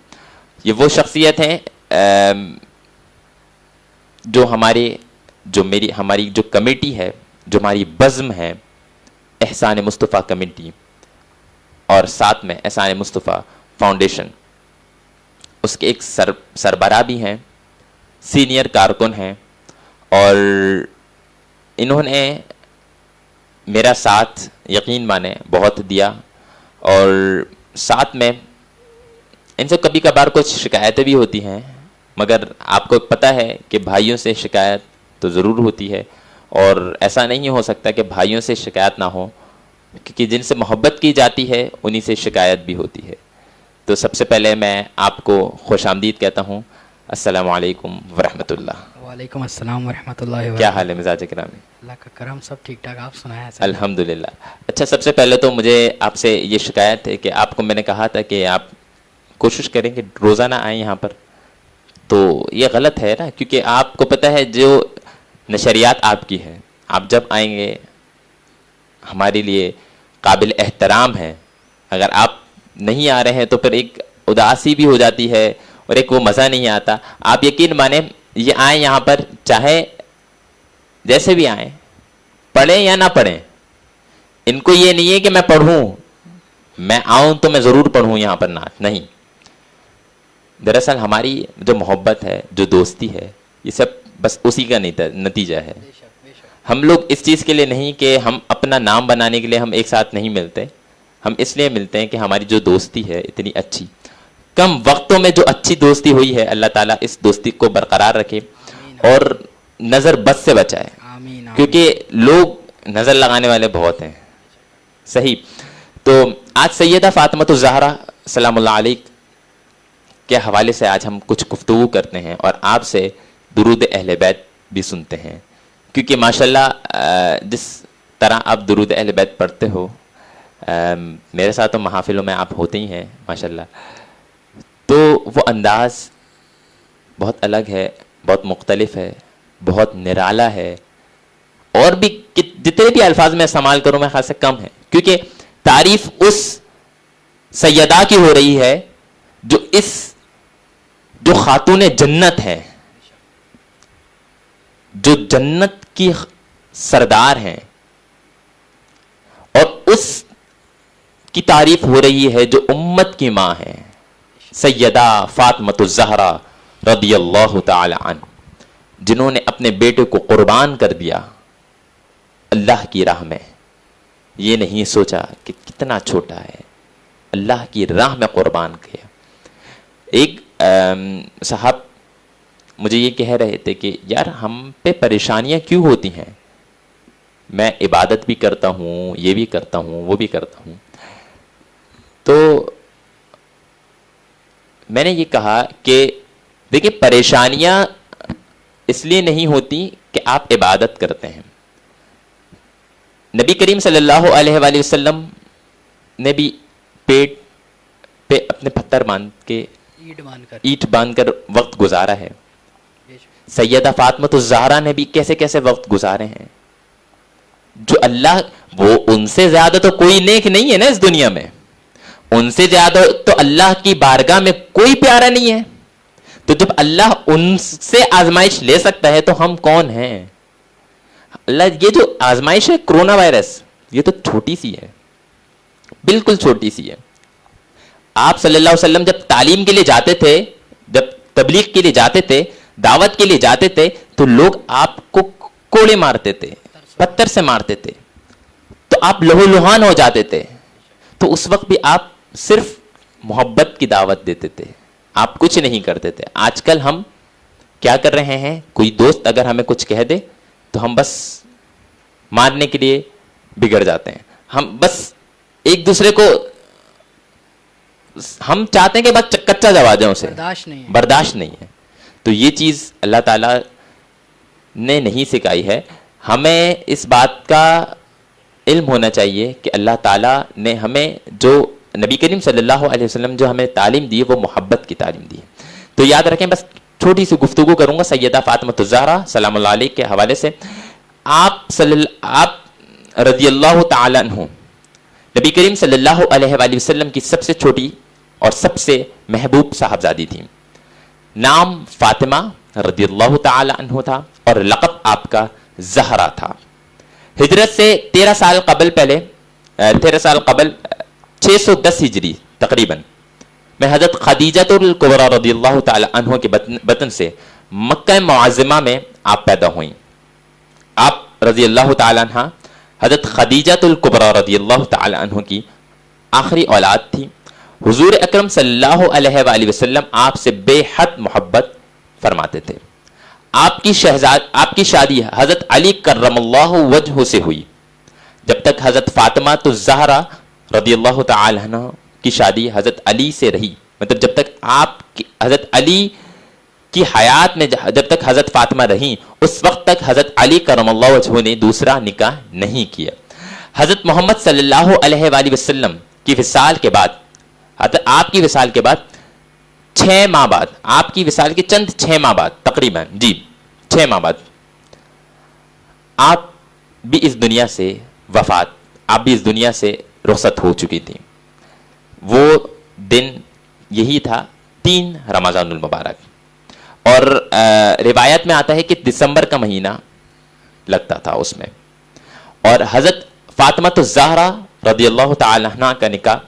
یہ وہ شخصیت ہیں جو ہماری جو کمیٹی ہے، جو ہماری بزم ہے، احسان مصطفیٰ کمیٹی، اور ساتھ میں احسان مصطفیٰ فاؤنڈیشن، اس کے ایک سربراہ بھی ہیں، سینئر کارکن ہیں، اور انہوں نے میرا ساتھ یقین مانے بہت دیا. اور ساتھ میں ان سے کبھی کبھار کچھ شکایتیں بھی ہوتی ہیں، مگر آپ کو پتہ ہے کہ بھائیوں سے شکایت تو ضرور ہوتی ہے، اور ایسا نہیں ہو سکتا کہ بھائیوں سے شکایت نہ ہو، کیونکہ جن سے محبت کی جاتی ہے انہی سے شکایت بھی ہوتی ہے۔ تو سب سے پہلے میں آپ کو خوش آمدید کہتا ہوں۔ السلام علیکم ورحمۃ اللہ۔ وعلیکم السلام ورحمۃ اللہ وبرکاتہ۔ کیا حال ہے مزاج گرامی؟ اللہ کا کرم، سب ٹھیک ٹھاک، آپ سنائیں؟ الحمدللہ۔ اچھا، سب سے پہلے تو مجھے آپ سے یہ شکایت ہے کہ آپ کو میں نے کہا تھا کہ آپ کوشش کریں کہ روزانہ آئیں یہاں پر، تو یہ غلط ہے نا، کیونکہ آپ کو پتہ ہے جو نشریات آپ کی ہے، آپ جب آئیں گے ہمارے لیے قابل احترام ہے۔ اگر آپ نہیں آ رہے ہیں تو پھر ایک اداسی بھی ہو جاتی ہے اور ایک وہ مزہ نہیں آتا۔ آپ یقین مانیں، یہ آئیں یہاں پر، چاہے جیسے بھی آئیں، پڑھیں یا نہ پڑھیں، ان کو یہ نہیں ہے کہ میں پڑھوں، میں آؤں تو میں ضرور پڑھوں یہاں پر نعت، نہیں۔ دراصل ہماری جو محبت ہے، جو دوستی ہے، یہ سب بس اسی کا نتیجہ ہے۔ ہم لوگ اس چیز کے لیے نہیں کہ ہم اپنا نام بنانے کے لیے ہم ایک ساتھ نہیں ملتے، ہم اس لیے ملتے ہیں کہ ہماری جو دوستی ہے اتنی اچھی، کم وقتوں میں جو اچھی دوستی ہوئی ہے، اللہ تعالیٰ اس دوستی کو برقرار رکھے اور نظر بد سے بچائے، آمین۔ کیونکہ لوگ نظر لگانے والے بہت ہیں۔ صحیح۔ تو آج سیدہ فاطمۃ الزہرا سلام اللہ علیہ کے حوالے سے آج ہم کچھ گفتگو کرتے ہیں اور آپ سے درود اہل بیت بھی سنتے ہیں، کیونکہ ماشاءاللہ جس طرح آپ درود اہل بیت پڑھتے ہو، میرے ساتھ تو محافلوں میں آپ ہوتے ہی ہیں ماشاءاللہ، تو وہ انداز بہت الگ ہے، بہت مختلف ہے، بہت نرالا ہے، اور بھی جتنے بھی الفاظ میں استعمال کروں میں خاص سے کم ہے، کیونکہ تعریف اس سیدہ کی ہو رہی ہے جو خاتون جنت ہے، جو جنت کی سردار ہیں، اور اس کی تعریف ہو رہی ہے جو امت کی ماں ہے، سیدہ فاطمۃ الزہرا رضی اللہ تعالی عنہ، جنہوں نے اپنے بیٹے کو قربان کر دیا اللہ کی راہ میں۔ یہ نہیں سوچا کہ کتنا چھوٹا ہے، اللہ کی راہ میں قربان کیا۔ ایک صاحب مجھے یہ کہہ رہے تھے کہ یار ہم پہ پریشانیاں کیوں ہوتی ہیں، میں عبادت بھی کرتا ہوں، یہ بھی کرتا ہوں، وہ بھی کرتا ہوں۔ تو میں نے یہ کہا کہ دیکھیں، پریشانیاں اس لیے نہیں ہوتی کہ آپ عبادت کرتے ہیں۔ نبی کریم صلی اللہ علیہ وآلہ وسلم نے بھی پیٹ پہ اپنے پتھر باندھ کے، اینٹ باندھ کر وقت گزارا ہے۔ سیدہ فاطمۃ الزہرا نے بھی کیسے کیسے وقت گزارے ہیں، جو اللہ، وہ ان سے زیادہ تو کوئی نیک نہیں ہے نا اس دنیا میں، ان سے زیادہ تو اللہ کی بارگاہ میں کوئی پیارا نہیں ہے، تو جب اللہ ان سے آزمائش لے سکتا ہے تو ہم کون ہیں؟ اللہ، یہ جو آزمائش ہے کرونا وائرس، یہ تو چھوٹی سی ہے، بالکل چھوٹی سی ہے۔ آپ صلی اللہ علیہ وسلم جب تعلیم کے لیے جاتے تھے، جب تبلیغ کے لیے جاتے تھے، دعوت کے لیے جاتے تھے، تو لوگ آپ کو کوڑے مارتے تھے، پتھر سے مارتے تھے، تو آپ لہو لہان ہو جاتے تھے۔ تو اس وقت بھی آپ صرف محبت کی دعوت دیتے تھے، آپ کچھ نہیں کرتے تھے۔ آج کل ہم کیا کر رہے ہیں، کوئی دوست اگر ہمیں کچھ کہہ دے تو ہم بس مارنے کے لیے بگڑ جاتے ہیں، ہم بس ایک دوسرے کو، ہم چاہتے ہیں کہ بس کچا جواب دیں، اسے برداشت نہیں ہے۔ تو یہ چیز اللہ تعالیٰ نے نہیں سکھائی ہے، ہمیں اس بات کا علم ہونا چاہیے کہ اللہ تعالیٰ نے ہمیں جو نبی کریم صلی اللہ علیہ وسلم جو ہمیں تعلیم دی ہے وہ محبت کی تعلیم دی ہے۔ تو یاد رکھیں، بس چھوٹی سی گفتگو کروں گا سیدہ فاطمۃ الزہرا سلام اللہ علیہ کے حوالے سے۔ آپ رضی اللہ تعالیٰ عنہ نبی کریم صلی اللہ علیہ وآلہ وسلم کی سب سے چھوٹی اور سب سے محبوب صاحبزادی تھی۔ نام فاطمہ رضی اللہ تعالی عنہ تھا اور لقب آپ کا زہرا تھا۔ ہجرت سے 13 سال قبل 610 ہجری تقریباً میں حضرت خدیجہ الکبریٰ رضی اللہ تعالی عنہ کے بطن سے مکہ معظمہ میں آپ پیدا ہوئیں۔ آپ رضی اللہ تعالی عنہ حضرت خدیجہ الکبریٰ رضی اللہ تعالی عنہ کی آخری اولاد تھی. حضور اکرم صلی اللہ علیہ وآلہ وسلم آپ سے بے حد محبت فرماتے تھے. آپ کی شادی حضرت علی کرم اللہ وجہ سے ہوئی. جب تک حضرت فاطمہ الزہرا رضی اللہ تعالی عنہ کی شادی حضرت علی سے رہی, مطلب جب تک حضرت علی کی حیات میں جب تک حضرت فاطمہ رہیں اس وقت تک حضرت علی کرم اللہ وجہ نے دوسرا نکاح نہیں کیا. حضرت محمد صلی اللہ علیہ وآلہ وسلم کی وصال کے بعد, آپ کی وصال کے بعد 6 ماہ بعد, آپ کی وصال کے چند 6 ماہ بعد تقریباً 6 ماہ بعد آپ بھی اس دنیا سے رخصت ہو چکی تھی. وہ دن یہی تھا 3 رمضان المبارک, اور روایت میں آتا ہے کہ دسمبر کا مہینہ لگتا تھا اس میں. اور حضرت فاطمہ الزہرا رضی اللہ تعالی عنہ کا نکاح,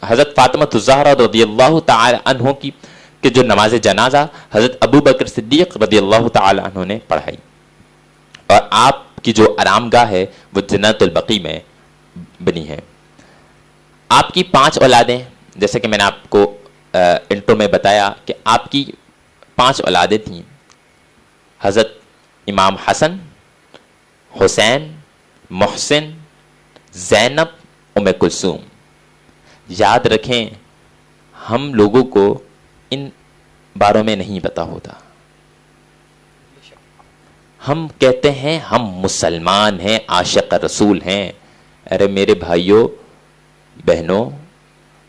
حضرت فاطمہ الزہرا رضی اللہ تعالی عنہ کی کہ جو نماز جنازہ حضرت ابو بکر صدیق رضی اللہ تعالی عنہ نے پڑھائی. اور آپ کی جو آرام گاہ ہے وہ جنت البقیع میں بنی ہے. آپ کی 5 اولادیں, جیسے کہ میں نے آپ کو انٹرو میں بتایا کہ آپ کی 5 اولادیں تھیں. حضرت امام حسن, حسین, محسن, زینب, ام کلثوم. یاد رکھیں ہم لوگوں کو ان باروں میں نہیں پتا ہوتا. ہم کہتے ہیں ہم مسلمان ہیں, عاشق رسول ہیں. ارے میرے بھائیوں بہنوں,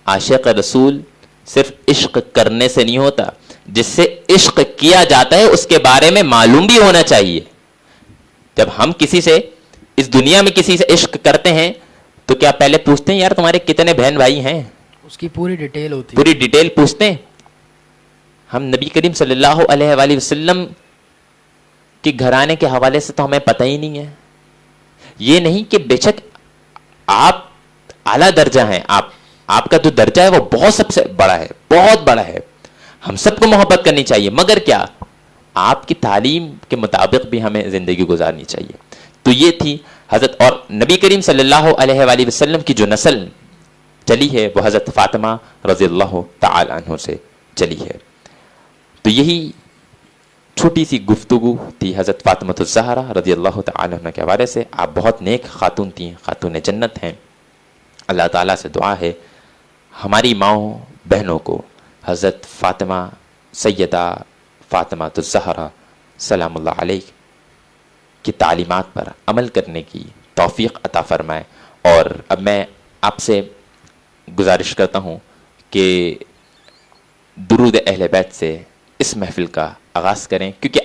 عاشق رسول صرف عشق کرنے سے نہیں ہوتا, جس سے عشق کیا جاتا ہے اس کے بارے میں معلوم بھی ہونا چاہیے. جب ہم کسی سے اس دنیا میں کسی سے عشق کرتے ہیں تو کیا پہلے پوچھتے ہیں یار تمہارے کتنے بہن بھائی ہیں؟ اس کی پوری ڈیٹیل ہوتی ہے, پوری ڈیٹیل پوچھتے ہیں. ہم نبی کریم صلی اللہ علیہ وآلہ وسلم کے گھرانے کے حوالے سے تو ہمیں پتہ ہی نہیں ہے. یہ نہیں کہ بے شک آپ اعلیٰ درجہ ہیں, آپ کا جو درجہ ہے وہ بہت سب سے بڑا ہے, بہت بڑا ہے, ہم سب کو محبت کرنی چاہیے, مگر کیا آپ کی تعلیم کے مطابق بھی ہمیں زندگی گزارنی چاہیے. تو یہ تھی حضرت, اور نبی کریم صلی اللہ علیہ وآلہ وسلم کی جو نسل چلی ہے وہ حضرت فاطمہ رضی اللہ تعالی عنہ سے چلی ہے. تو یہی چھوٹی سی گفتگو تھی حضرت فاطمہ الزہرا رضی اللہ تعالی عنہ کے حوالے سے. آپ بہت نیک خاتون تھیں, خاتون جنت ہیں. اللہ تعالیٰ سے دعا ہے ہماری ماؤں بہنوں کو حضرت فاطمہ, سیدہ فاطمہ الزہرا سلام اللہ علیہ کی تعلیمات پر عمل کرنے کی توفیق عطا فرمائے. اور اب میں آپ سے گزارش کرتا ہوں کہ درود اہل بیت سے اس محفل کا آغاز کریں, کیونکہ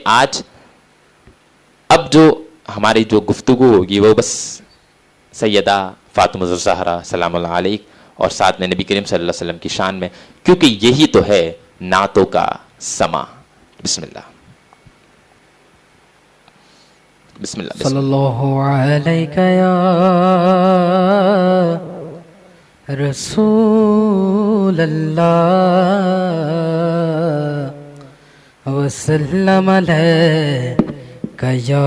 اب جو ہماری جو گفتگو ہوگی وہ بس سیدہ فاطمہ الزہرا سلام اللہ علیہ اور ساتھ میں نبی کریم صلی اللہ علیہ وسلم کی شان میں, کیونکہ یہی تو ہے نعتوں کا سما. بسم اللہ بسم اللہ. صلی اللہ علیہ یا رسول اللہ وسلم علیک یا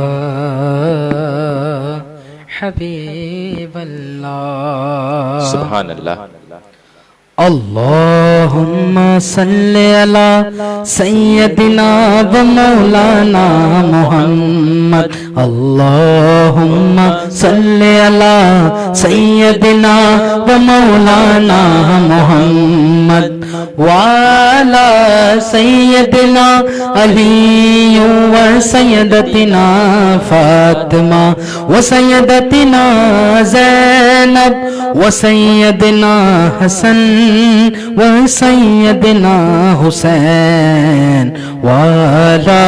حبیب اللہ. سبحان اللہ. اللہم صلی علی سیدنا و مولانا محمد. اللہم صلی علی سیدنا و مولانا محمد وعلی سیدنا علی و سیدتنا فاطمہ و سیدتنا زینب و سیدنا حسن و سیدنا حسین وعلی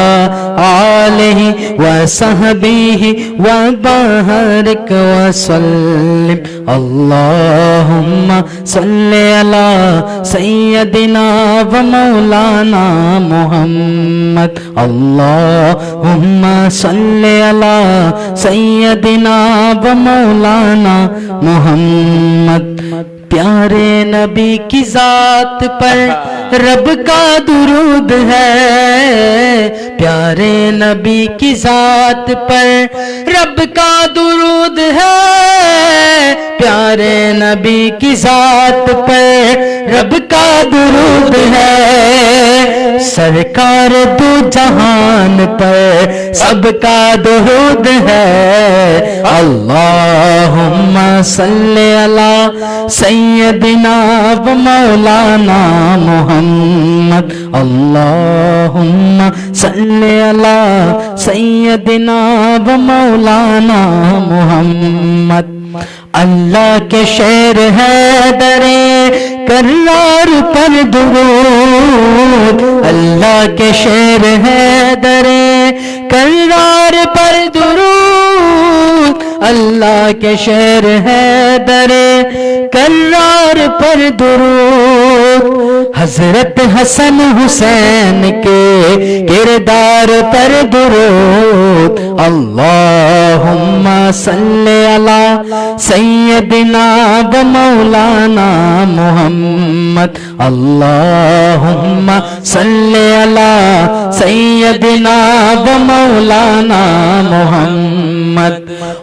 آلہ و صحبہ و بارک وسلم. اللہم صلی علی سیدنا و مولانا محمد. اللہم صلی علی سیدنا و مولانا محمد. پیارے نبی کی ذات پر رب کا درود ہے, پیارے نبی کی ذات پر رب کا درود ہے, پیارے نبی کی ذات پر رب کا درود ہے، سرکار دو جہان پر سب کا درود ہے۔ اللہم صلی علی سیدنا و مولانا محمد، اللہم صلی علی سیدنا و مولانا محمد۔ اللہ کے شعر ہے درے کرار پر درود، اللہ کے شعر ہے درے کرار پر درود، اللہ کے شعر ہے درے کرار پر درود۔ حضرت حسن حسین کے کردار پر درود، اللہم صلی علی سیدنا و مولانا محمد، اللہم صلی علی سیدنا و مولانا محمد،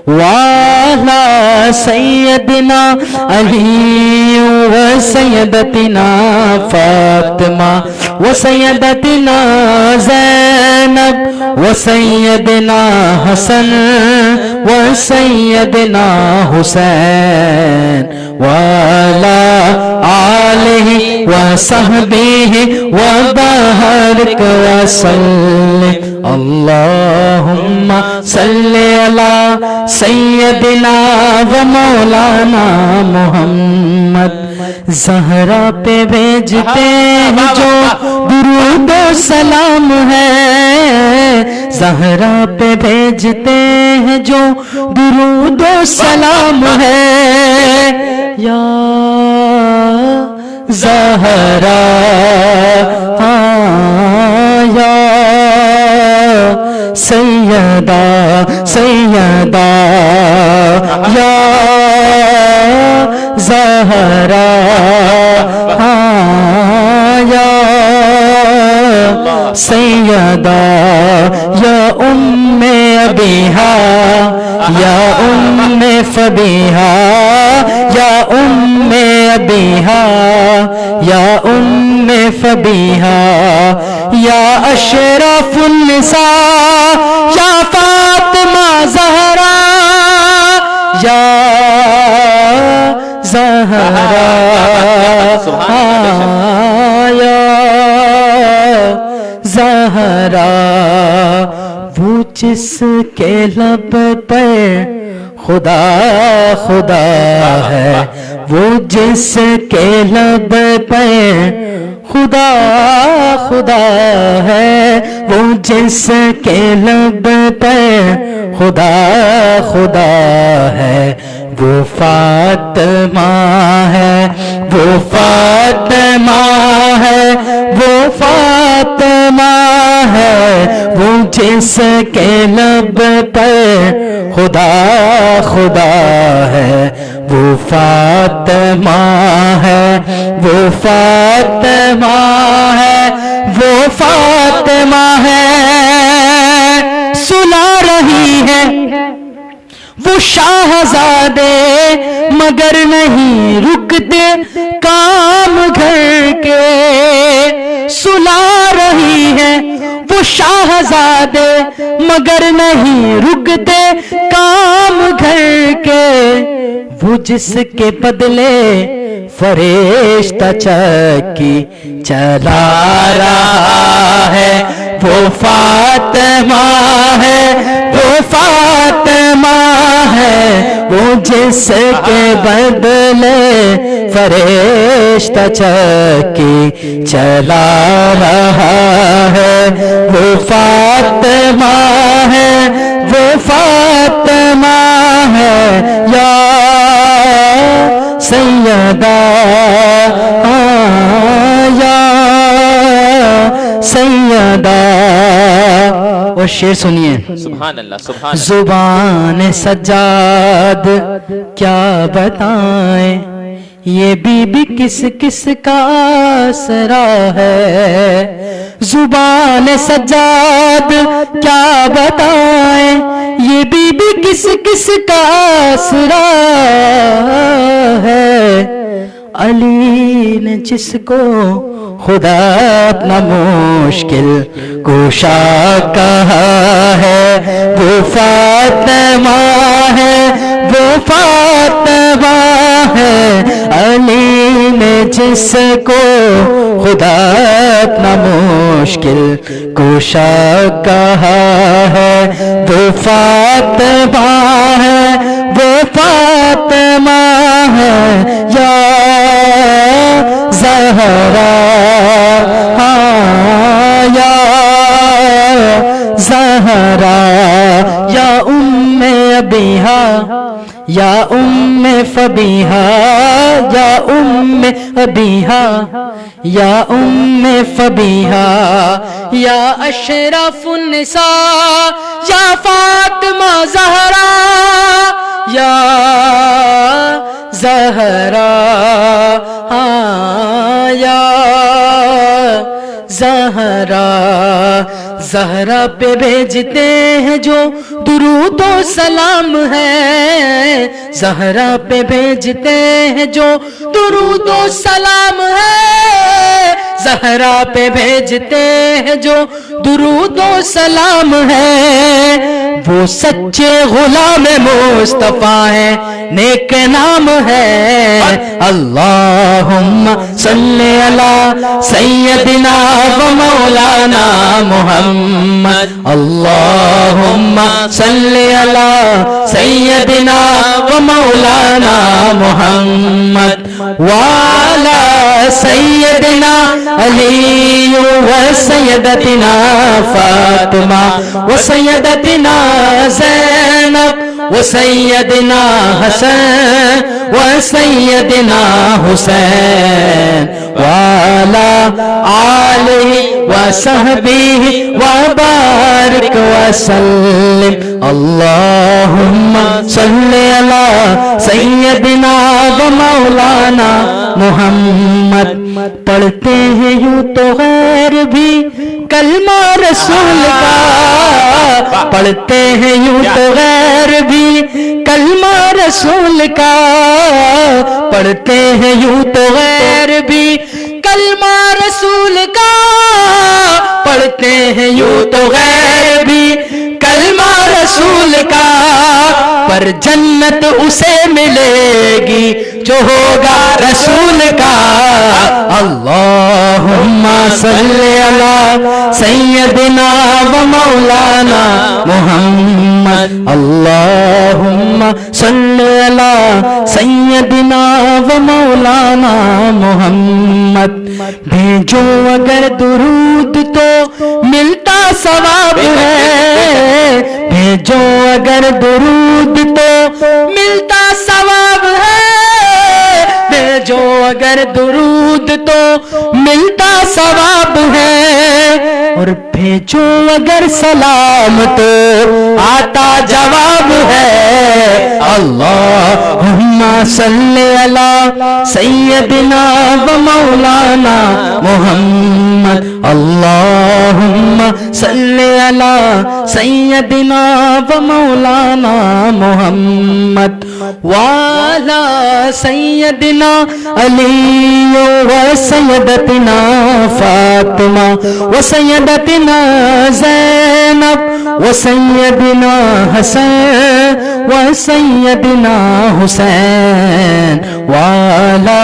وعلی سیدنا علی و سیدتنا فاطمہ و سیدتنا زینب و سیدنا حسن و سیدنا حسین وعلی آلہ و صحبہ و بارک وسلم۔ اللہم صلی علی سیدنا و مولانا محمد۔ زہرا پہ بھیجتے ہیں جو درود و سلام ہے، زہرا پہ بھیجتے ہیں جو درود و سلام ہے، یا زہرا یا سیدہ سیدہ یا زہرا یا سیدہ یا ام ابیہا یا ام فبیہا یا ام ابیہا یا ام فبیہا یا اشرف النساء یا فاطمہ زہرا یا زہرا یا زہرا، وہ جس کے لب پر خدا خدا ہے، وہ جس کے لب پر خدا خدا ہے، وہ جس کے لب پر خدا خدا ہے، وہ فاطمہ ہے، وہ فاطمہ ہے، وہ فاطمہ ہے، وہ جس کے لب پر خدا خدا ہے، وہ فاطمہ ہے، وہ فاطمہ ہے، وہ فاطمہ ہے، سلا رہی ہے وہ شاہزادے مگر نہیں رکتے کام گھر کے، سلا رہی ہے وہ شاہزادے مگر نہیں رکتے کام گھر کے، وہ جس کے بدلے فرشتہ چکی چلا رہا ہے، وہ فاطمہ ہے، وہ فاطمہ ہے، وہ جس کے بدلے فرشتہ چکی چلا رہا ہے، وہ فاطمہ ہے، وہ فاطمہ ہے، یا سیدہ یا سیدہ۔ اور شعر سنیے، سبحان اللہ سبحان اللہ۔ زبان سجاد کیا بتائیں، یہ بی بی کس کس کا آسرا ہے، زبان سجاد کیا بتائیں، یہ بی بی کس کس کا آسرا ہے، علی نے جس کو خدا اپنا مشکل کوشا کہا ہے، وہ فاطمہ ہے، وہ فاطمہ ہے، علی نے جس کو خدا اپنا مشکل کوشا کہا ہے، وہ فاطمہ ہے، وہ فاطمہ ہے، یا زہرا، یا زہرا، یا ام ابیہا، یا ام فبیہا، یا ام ابیہا، یا ام فبیہا، یا اشرف النساء، یا فاطمہ زہرا، یا زہرا، یا زہرا، زہرا پہ بھیجتے ہیں جو درود و سلام ہے، زہرا پہ بھیجتے ہیں جو درود و سلام ہے، زہرا پہ بھیجتے ہیں جو درود و سلام ہے، وہ سچے غلام مصطفیٰ ہیں، نیک نام ہے، اللہم صلی علی سیدنا و مولانا محمد، اللہم صلی علی سیدنا و مولانا محمد، وعلی سیدنا علی و سیدتنا فاطمہ و سیدتنا زینب و سیدنا حسن و سیدنا حسین، وعلی آلہ و صحبہ و بارک وسلم، اللہم صلی علی سیدنا و مولانا محمد۔ پڑھتے ہیں یوں تو غیر بھی کلمہ رسول کا، پڑھتے ہیں یوں تو غیر بھی کلمہ رسول کا، پڑھتے ہیں یوں تو غیر بھی کلمہ رسول کا، پڑھتے ہیں یوں تو غیر بھی کلمہ رسول کا، پر جنت اسے ملے گی جو ہوگا رسول کا، اللہم صلی علی سیدنا و مولانا محمد، اللہم صلی علی سیدنا و مولانا محمد۔ بھیجو اگر درود تو ملتا ثواب ہے، بھیجو اگر درود تو ملتا ثواب ہے، بھیجو اگر درود تو ملتا ثواب ہے، اور بھیجو اگر سلام تو آتا جواب ہے، اللہم صلی علی سیدنا و مولانا محمد، اللہم صلی علی سیدنا و مولانا محمد، وعلی سیدنا علی و سیدتنا فاطمہ و سیدتنا زینب و سیدنا حسن و سیدنا حسین، وعلی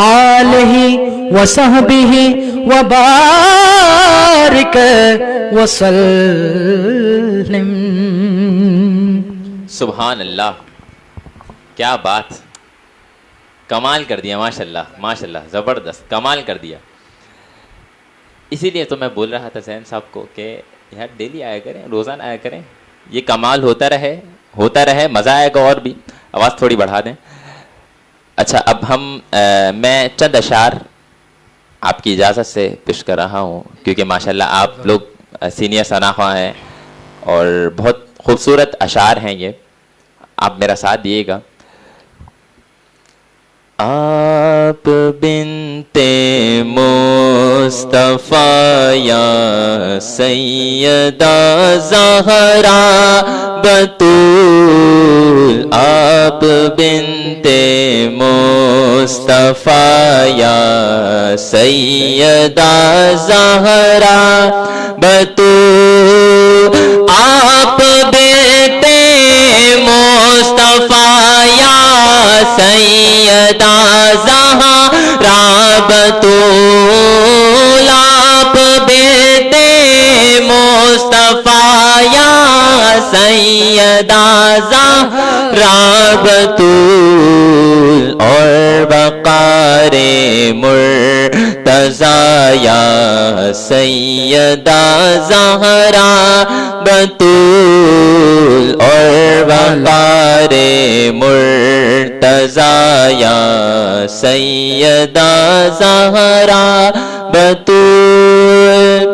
آلہ و صحبہ و بارک وسلم۔ سبحان اللہ، کیا بات، کمال کر دیا، ماشاءاللہ ماشاءاللہ، زبردست، کمال کر دیا۔ اسی لیے تو میں بول رہا تھا زین صاحب کو کہ یار ڈیلی آیا کریں، روزانہ آیا کریں، یہ کمال ہوتا رہے، مزہ آئے گا۔ اور بھی آواز تھوڑی بڑھا دیں۔ اچھا، اب میں چند اشعار آپ کی اجازت سے پیش کر رہا ہوں، کیونکہ ماشاءاللہ آپ لوگ سینئر ثنا خواہ ہیں اور بہت خوبصورت اشعار ہیں یہ، آپ میرا ساتھ دیے گا۔ آپ بنت مصطفیٰ یا سیدہ زہرا بطول، آپ بنت مصطفیٰ یا سیدہ زہرا بطول، آپ بنت مصطفیٰ یا سیدہ زہرا بطول، آپ بنت مصطفیٰ یا سیدہ زہرا بطول، اور وقار مرتضیٰ یا سیدہ زہرا بطول، اور وقار مرتضیٰ یا سیدہ زہرا بطول،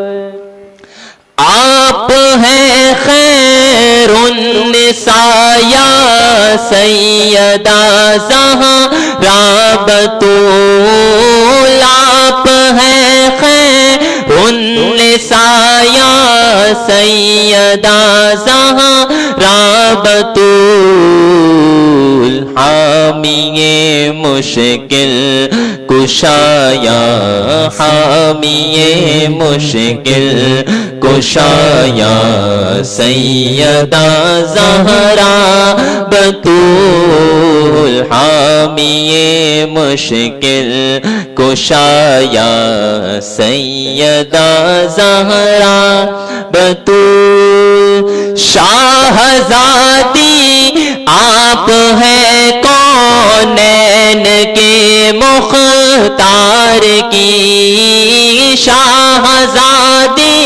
آپ ہیں خیر النساء یا سیدہ زہرا بطول، آپ ہیں خیر النساء یا سیدہ زہرا بطول، حامی مشکل کشا یا حامی مشکل کشا یا سیدہ زہرا بطول، حامی مشکل کشا یا سیدہ زہرا بطول، شاہزادی آپ ہیں کونین کے مختار کی، شاہزادی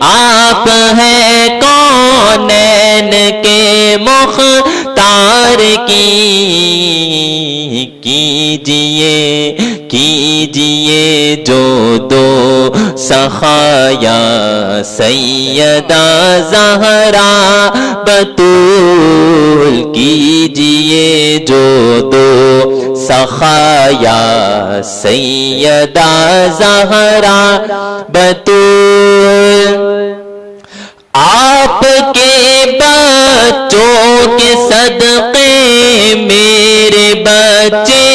آپ ہیں کونین کے مختار کی، کیجئے جو دو سخا یا سیدہ زہرا بطول، کیجئے جو دو سخا یا سیدہ زہرا بطول، آپ کے بچوں کے صدقے میرے بچے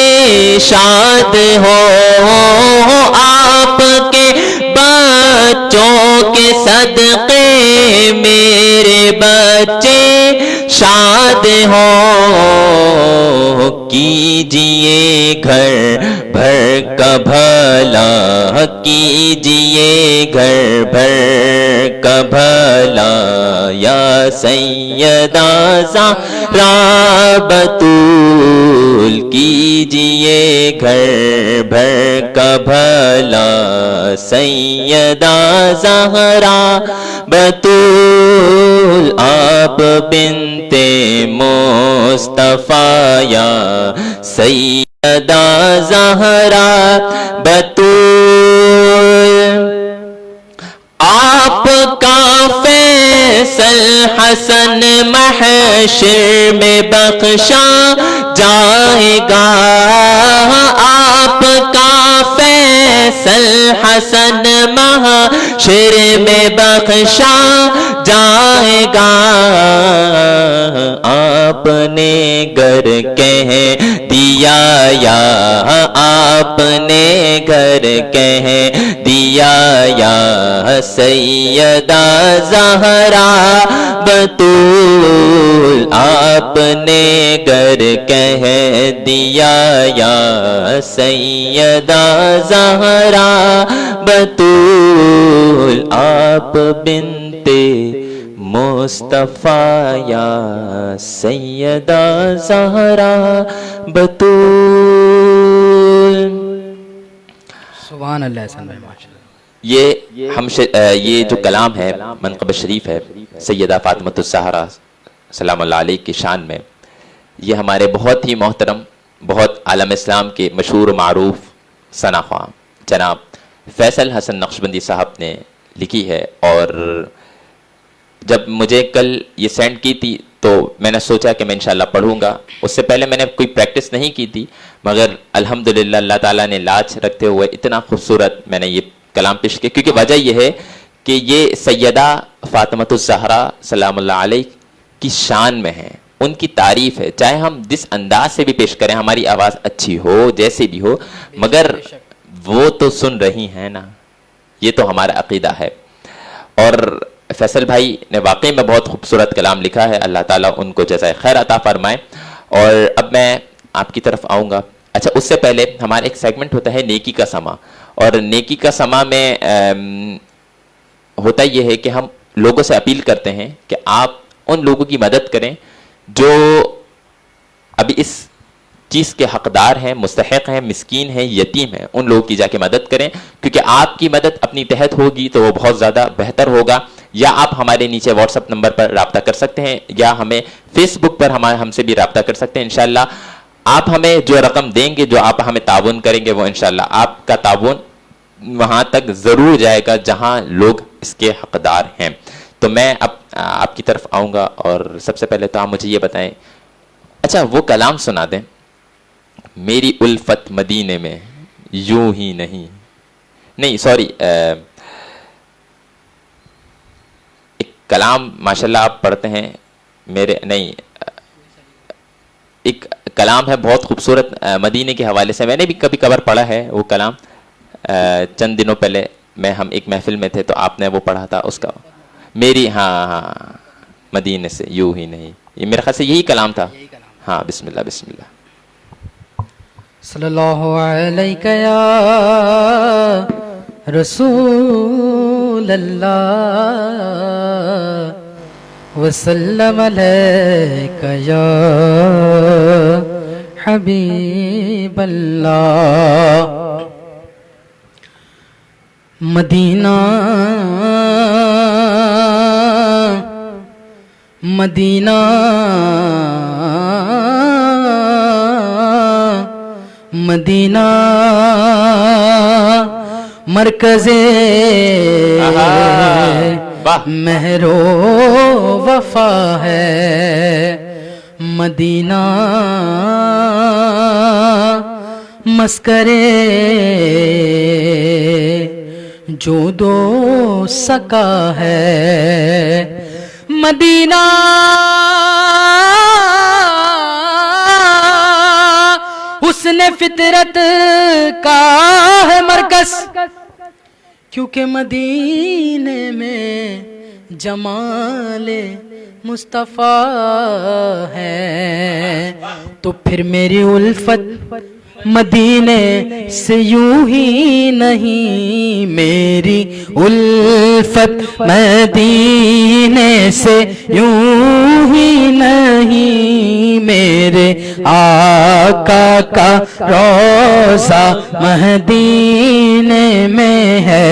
شاد ہو، آپ کے بچوں کے صدقے میرے بچے شاد ہو، کیجئے گھر بھر کا بھلا، کیجئے گھر بھر کا بھلا یا سیدہ زہرا بطول، کیجئے گھر بھر کا بھلا سیدہ زہرا بطول، آپ بنت مصطفیٰ یا سیدہ زہرا بطول، آپ کا فیصل حسن محشر میں بخشا جائے گا، آپ کا فیصل حسن محشر میں بخشا جائے گا، آپ نے گر کہہ دیا یا آپ نے گر کہہ دیا یا سیدہ زہرا بطول، آپ نے گر کہہ دیا یا سیدہ زہرا بطول، آپ بنت مصطفیٰ یا سیدہ زہرا بطول۔ سبحان اللہ حسن بھائی ماشاءاللہ۔ یہ جو کلام ہے منقب شریف ہے سیدہ فاطمہ الزہرا سلام اللہ علیہ کی شان میں، یہ ہمارے بہت ہی محترم، بہت عالم اسلام کے مشہور و معروف ثناخواں جناب فیصل حسن نقشبندی صاحب نے لکھی ہے، اور جب مجھے کل یہ سینڈ کی تھی تو میں نے سوچا کہ میں انشاءاللہ پڑھوں گا. اس سے پہلے میں نے کوئی پریکٹس نہیں کی تھی, مگر الحمدللہ اللہ تعالیٰ نے لاج رکھتے ہوئے اتنا خوبصورت میں نے یہ کلام پیش کیا, کیونکہ وجہ یہ ہے کہ یہ سیدہ فاطمۃ الزہرا سلام اللہ علیہ کی شان میں ہے, ان کی تعریف ہے. چاہے ہم جس انداز سے بھی پیش کریں, ہماری آواز اچھی ہو جیسے بھی ہو, مگر وہ تو سن رہی ہیں نا, یہ تو ہمارا عقیدہ ہے. اور فیصل بھائی نے واقعی میں بہت خوبصورت کلام لکھا ہے, اللہ تعالیٰ ان کو جزائے خیر عطا فرمائے. اور اب میں آپ کی طرف آؤں گا. اچھا, اس سے پہلے ہمارا ایک سیگمنٹ ہوتا ہے نیکی کا سما, اور نیکی کا سما میں ہوتا یہ ہے کہ ہم لوگوں سے اپیل کرتے ہیں کہ آپ ان لوگوں کی مدد کریں جو ابھی اس چیز کے حقدار ہیں, مستحق ہیں, مسکین ہیں, یتیم ہیں. ان لوگوں کی جا کے مدد کریں, کیونکہ آپ کی مدد اپنی تحت ہوگی تو وہ بہت زیادہ بہتر ہوگا. یا آپ ہمارے نیچے واٹس ایپ نمبر پر رابطہ کر سکتے ہیں, یا ہمیں فیس بک پر ہم سے بھی رابطہ کر سکتے ہیں. انشاءاللہ آپ ہمیں جو رقم دیں گے, جو آپ ہمیں تعاون کریں گے, وہ انشاءاللہ آپ کا تعاون وہاں تک ضرور جائے گا جہاں لوگ اس کے حقدار ہیں. تو میں اب آپ کی طرف آؤں گا, اور سب سے پہلے تو آپ مجھے یہ بتائیں, اچھا وہ کلام سنا دیں, میری الفت مدینے میں یوں ہی نہیں سوری, ایک کلام ماشاءاللہ آپ پڑھتے ہیں میرے, نہیں ایک کلام ہے بہت خوبصورت مدینے کے حوالے سے, میں نے بھی کبھی کبھار پڑھا ہے وہ کلام. چند دنوں پہلے ہم ایک محفل میں تھے تو آپ نے وہ پڑھا تھا اس کا, میری ہاں مدینے سے یوں ہی نہیں, یہ میرے خیال سے یہی کلام تھا. ہاں بسم اللہ بسم اللہ. صلی اللہ علیہ یا رسول اللہ وسلم علیک یا حبیب اللہ. مدینہ مدینہ مدینہ مرکز مہر و وفا ہے. مدینہ مسکر جو دو سکا ہے. مدینہ حسن فطرت کا ہے مرکز, کیونکہ مدینے میں جمال مصطفیٰ ہے. تو پھر میری الفت مدینے سے یوں ہی نہیں, میری الفت مدینے سے یوں ہی نہیں, میرے آقا کا روضہ مدینے میں ہے.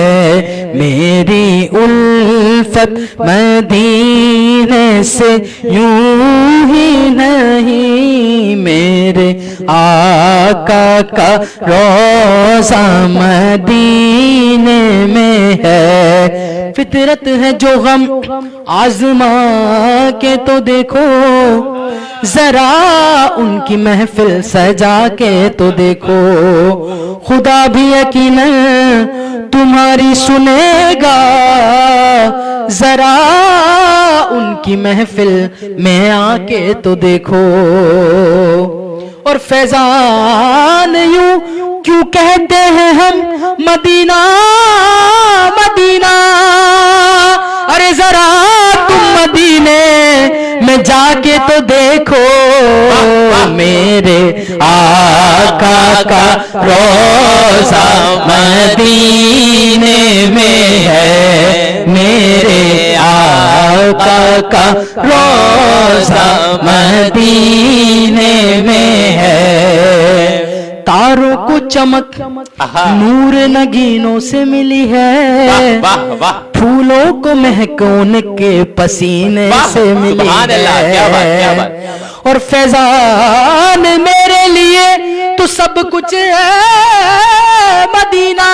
میری الفت مدینے سے یوں ہی نہیں, میرے آقا کا روضہ مدینے میں ہے. فطرت ہے جو غم آزما کے تو دیکھو, ذرا ان کی محفل سجا کے تو دیکھو, خدا بھی یقیناً تمہاری سنے گا, ذرا ان کی محفل میں آ کے تو دیکھو. اور فیضان یوں کیوں کہتے ہیں ہم مدینہ مدینہ, ارے ذرا تم مدینے میں جا کے تو دیکھو, میرے آقا کا روضہ مدینے میں ہے. میرے آقا کا روضہ مدینے میں ہے. تاروں کو چمک نور نگینوں سے ملی ہے, پھولوں کو مہک ان کے پسینے سے ملی ہے. اور فیضان میرے لیے تو سب کچھ ہے مدینہ,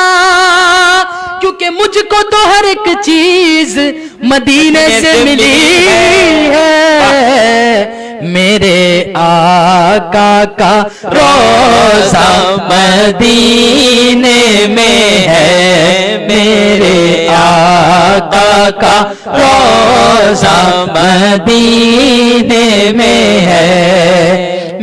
کیونکہ مجھ کو تو ہر ایک چیز مدینے سے ملی ہے. میرے آقا کا روزہ مدینے میں ہے. میرے آقا کا روزہ مدینے میں ہے.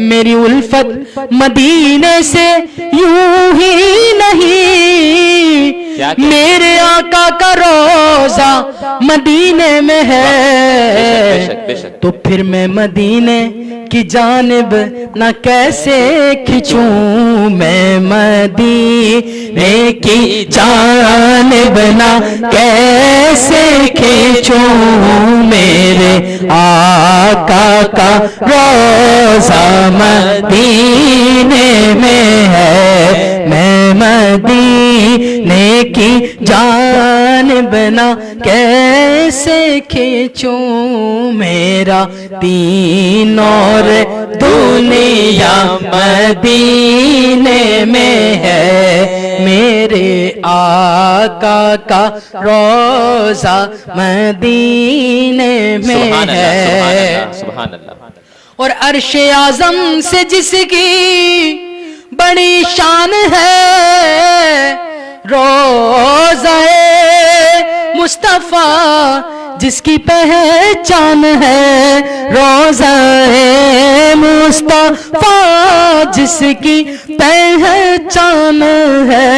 میری الفت مدینے سے یوں ہی نہیں, میرے آقا کا روزہ مدینے میں ہے. تو پھر میں مدینے کی جانب نہ کیسے کھچوں, میں مدینے کی جانب نہ کیسے کھچوں. میرے آقا کا روزہ مدینے میں ہے. میں مدینے کی جانب نہ کیسے کھینچوں. میرا تین اور دنیا مدینے میں ہے. میرے آقا کا روزہ مدینے میں ہے. سبحان اللہ. اور عرش اعظم سے جس کی بڑی شان ہے, روضہ مصطفیٰ جس کی پہچان ہے. روضہ مصطفیٰ جس کی پہچان ہے,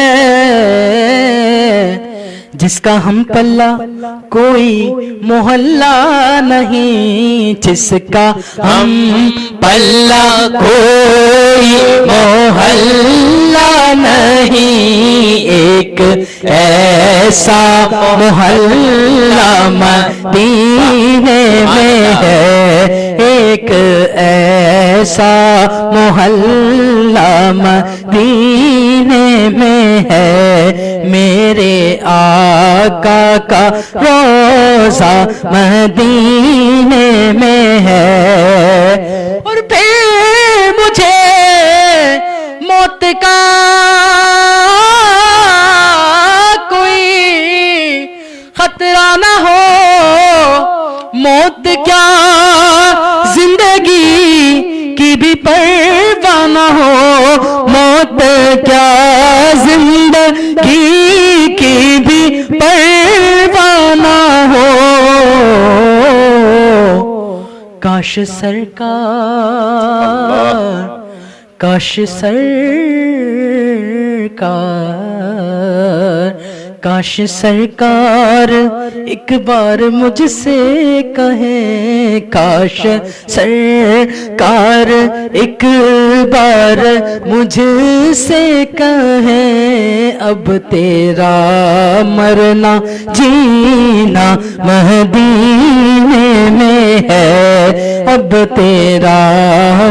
جس کا ہم پلہ کوئی محلہ نہیں, جس کا ہم پلہ کوئی محلہ نہیں. ایک ایسا محلہ مدینے میں ہے. ایک ایسا محلہ مدینے میں ہے. میرے آقا کا روزہ مدینے میں ہے. اور پھر مجھے موت کا کوئی خطرہ نہ ہو, موت کیا زندگی کی بھی پرواہ نہ ہو, موت کیا زندگی کی بھی پرواہ نہ ہو. کاش سرکار, کاش کاش سرکار ایک بار مجھ سے کہیں. کاش سرکار ایک بار مجھ سے کہیں. اب تیرا مرنا جینا مدینے میں ہے. اب تیرا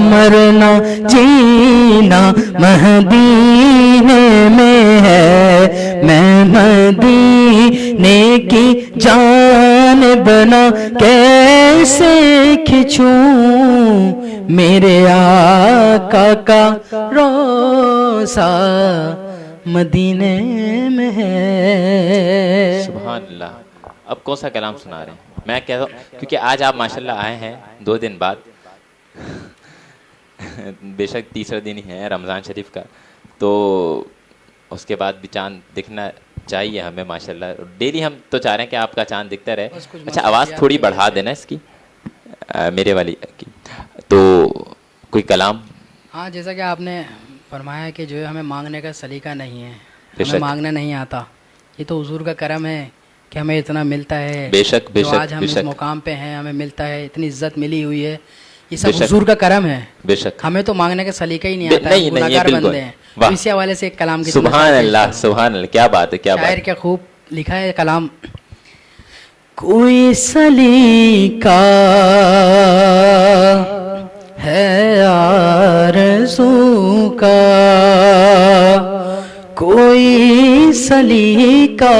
مرنا جینا مدینے میں ہے. میں مدینے کی جانب نہ کیسے کھچوں, میرے آقا کا روزہ مدینے میں ہے. سبحان اللہ. اب کون سا کلام سنا رہے ہیں؟ میں کہتا ہوں کیونکہ آج آپ ماشاءاللہ آئے ہیں 2 دن بعد, بے شک تیسرا دن ہی ہے رمضان شریف کا, تو اس کے بعد بھی چاند دکھنا چاہیے ہمیں ماشاءاللہ. ڈیلی ہم تو چاہ رہے ہیں کہ آپ کا چاند دکھتا رہے. اچھا آواز تھوڑی بڑھا دینا اس کی, میرے والی کی. تو کوئی کلام. ہاں جیسا کہ آپ نے فرمایا کہ جو ہے ہمیں مانگنے کا سلیقہ نہیں ہے, ہمیں مانگنا نہیں آتا. یہ تو حضور کا کرم ہے کہ ہمیں اتنا ملتا ہے. بے شک بے شک. آج ہم اس مقام پہ ہیں, ہمیں ملتا ہے, اتنی عزت ملی ہوئی ہے, یہ سب حضور کا کرم ہے. بے شک. ہمیں تو مانگنے کا سلیقہ ہی نہیں آتا, گناہگار بندے ہیں. اسی حوالے سے ایک کلام کی سبحان اللہ سبحان اللہ. کیا بات ہے, کیا بات. شاعر کیا خوب لکھا ہے کلام. کوئی سلیقہ ہے آرزو کا, کوئی سلیقہ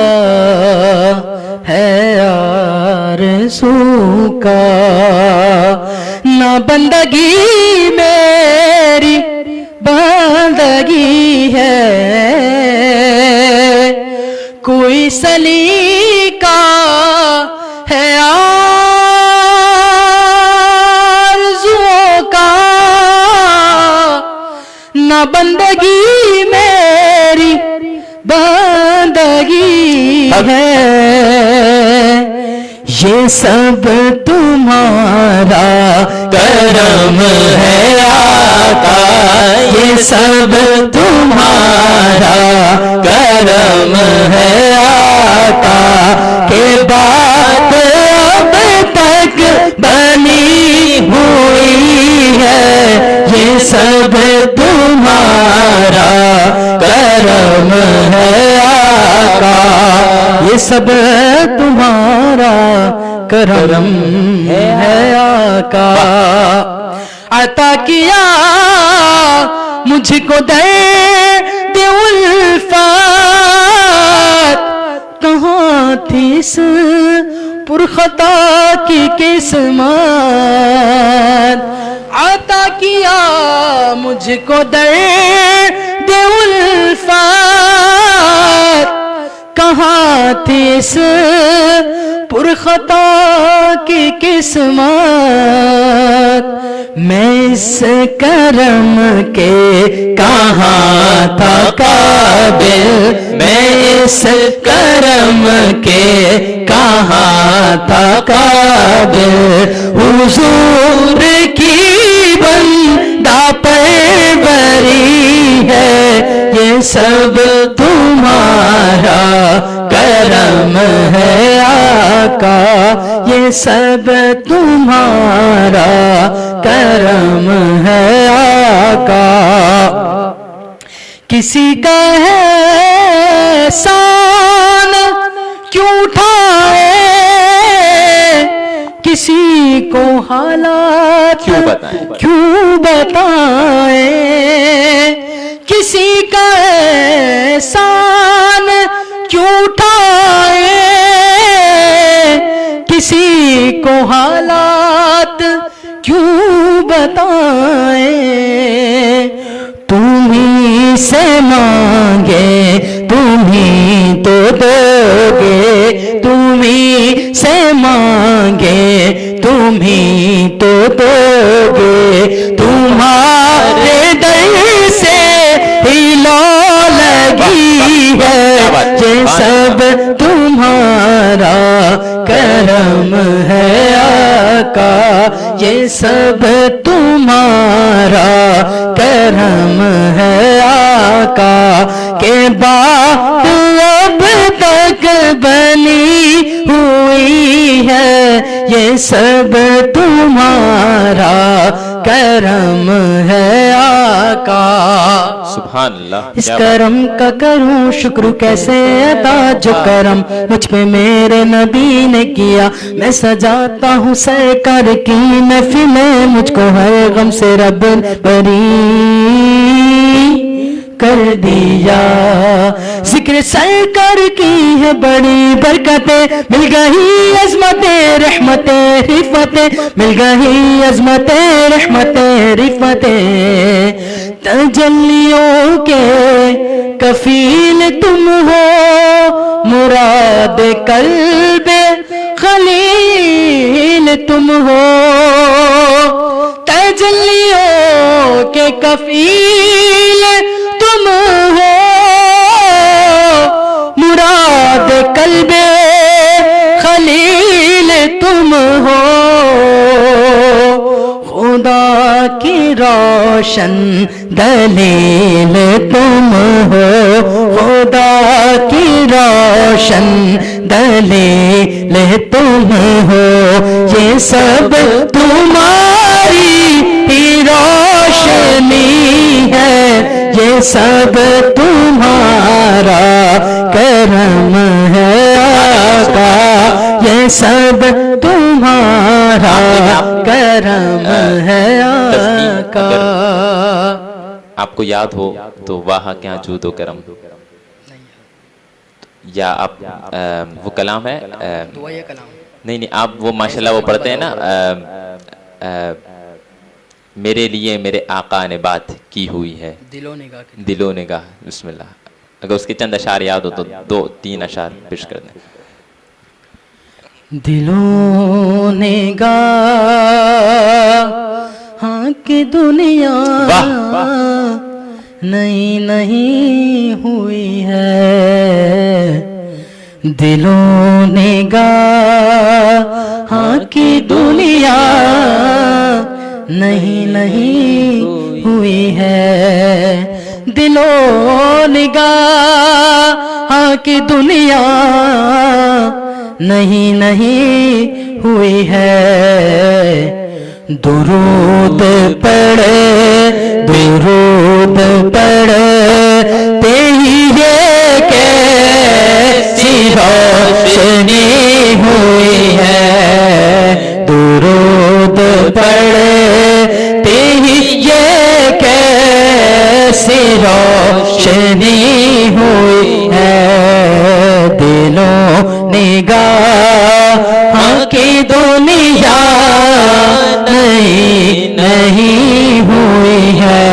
ہے آرزو کا, نہ بندگی میری بندگی ہے, کوئی کوئی سلیقہ ہے آرزوؤں کا، نہ بندگی میری بندگی ہے، یہ سب تمہارا کرم ہے آقا، یہ سب تمہارا کرم ہے آقا، کہ بات اب تک بنی ہوئی ہے، یہ سب تمہارا کرم ہے آقا، یہ سب تمہارا کرم ہے آقا۔ عطا کیا مجھ کو درد الفات، کہاں تھی اس پرخطا کی قسمت، عطا کیا مجھ کو درد الفات، کہاں تھی اس پرخطا کی قسمت، میں اس کرم کے کہاں تھا قابل، میں اس کرم کے کہاں تھا قابل، حضور کی بندہ پروری ہے، یہ سب تمہارا کرم ہے آقا، یہ سب تمہارا کرم ہے آقا۔ کسی کا احسان کیوں اٹھائے، کسی کو حالات کیوں بتائیں، کسی کا احسان کیوں اٹھائے، کسی کو حالات کیوں بتائیں، تمہیں سے مانگے تمہیں تو دو گے، تمہیں سے مانگے تمہیں تو دو گے، تمہارے در سے ہی لو لگی ہے، یہ سب تمہارا کرم ہے آقا، یہ سب تمہارا کرم ہے آقا، کہ بات اب تک بنی ہوئی ہے، یہ سب تمہارا کرم ہے آقا۔ سبحان اللہ۔ اس کرم کا کروں شکر کیسے ادا، جو کرم مجھ پہ میرے نبی نے کیا، میں سجاتا ہوں سرکار کی محفلیں، مجھ کو ہر غم سے رب بری کر دیا، ذکر سرکار کی ہے بڑی برکتیں، مل گئی عظمتیں رحمتیں رفتیں، مل گئی عظمتیں رحمتیں رفتیں، تجلیوں کے کفیل تم ہو، مراد قلب خلیل تم ہو، تجلیوں کے کفیل تم ہو، مراد قلب خلیل تم ہو، خدا کی روشن دلیل تم ہو، خدا کی روشن دلیل تم ہو، یہ سب تمہاری ہی روشنی ہے، یہ سب تمہارا کرم ہے آقا، یہ سب تمہارا کرم ہے آقا۔ آپ کو یاد ہو تو واہ کیا جود و کرم، یا آپ وہ کلام ہے دعا یا کلام؟ نہیں آپ وہ ماشاءاللہ وہ پڑھتے ہیں نا، میرے لیے میرے آقا نے بات کی ہوئی ہے، دل و نگاہ کی، دل و نگاہ، بسم اللہ اگر اس کے چند اشعار یاد ہو تو 2-3 اشعار پیش کر دیں. دلوں نے گاہاں کی دنیا نئی نہیں ہوئی ہے، دلوں نے گاہاں کی دنیا نہیں ہوئی ہے، دلوں نے گاہاں کی دنیا نہیں ہوئی ہے. درود پڑھے تیری یہ کیسی روشنی ہوئی ہے، درود پڑھے تیری یہ کیسی روشنی ہوئی ہے، دلوں نگاہ کی دنیا نہیں ہوئی ہے،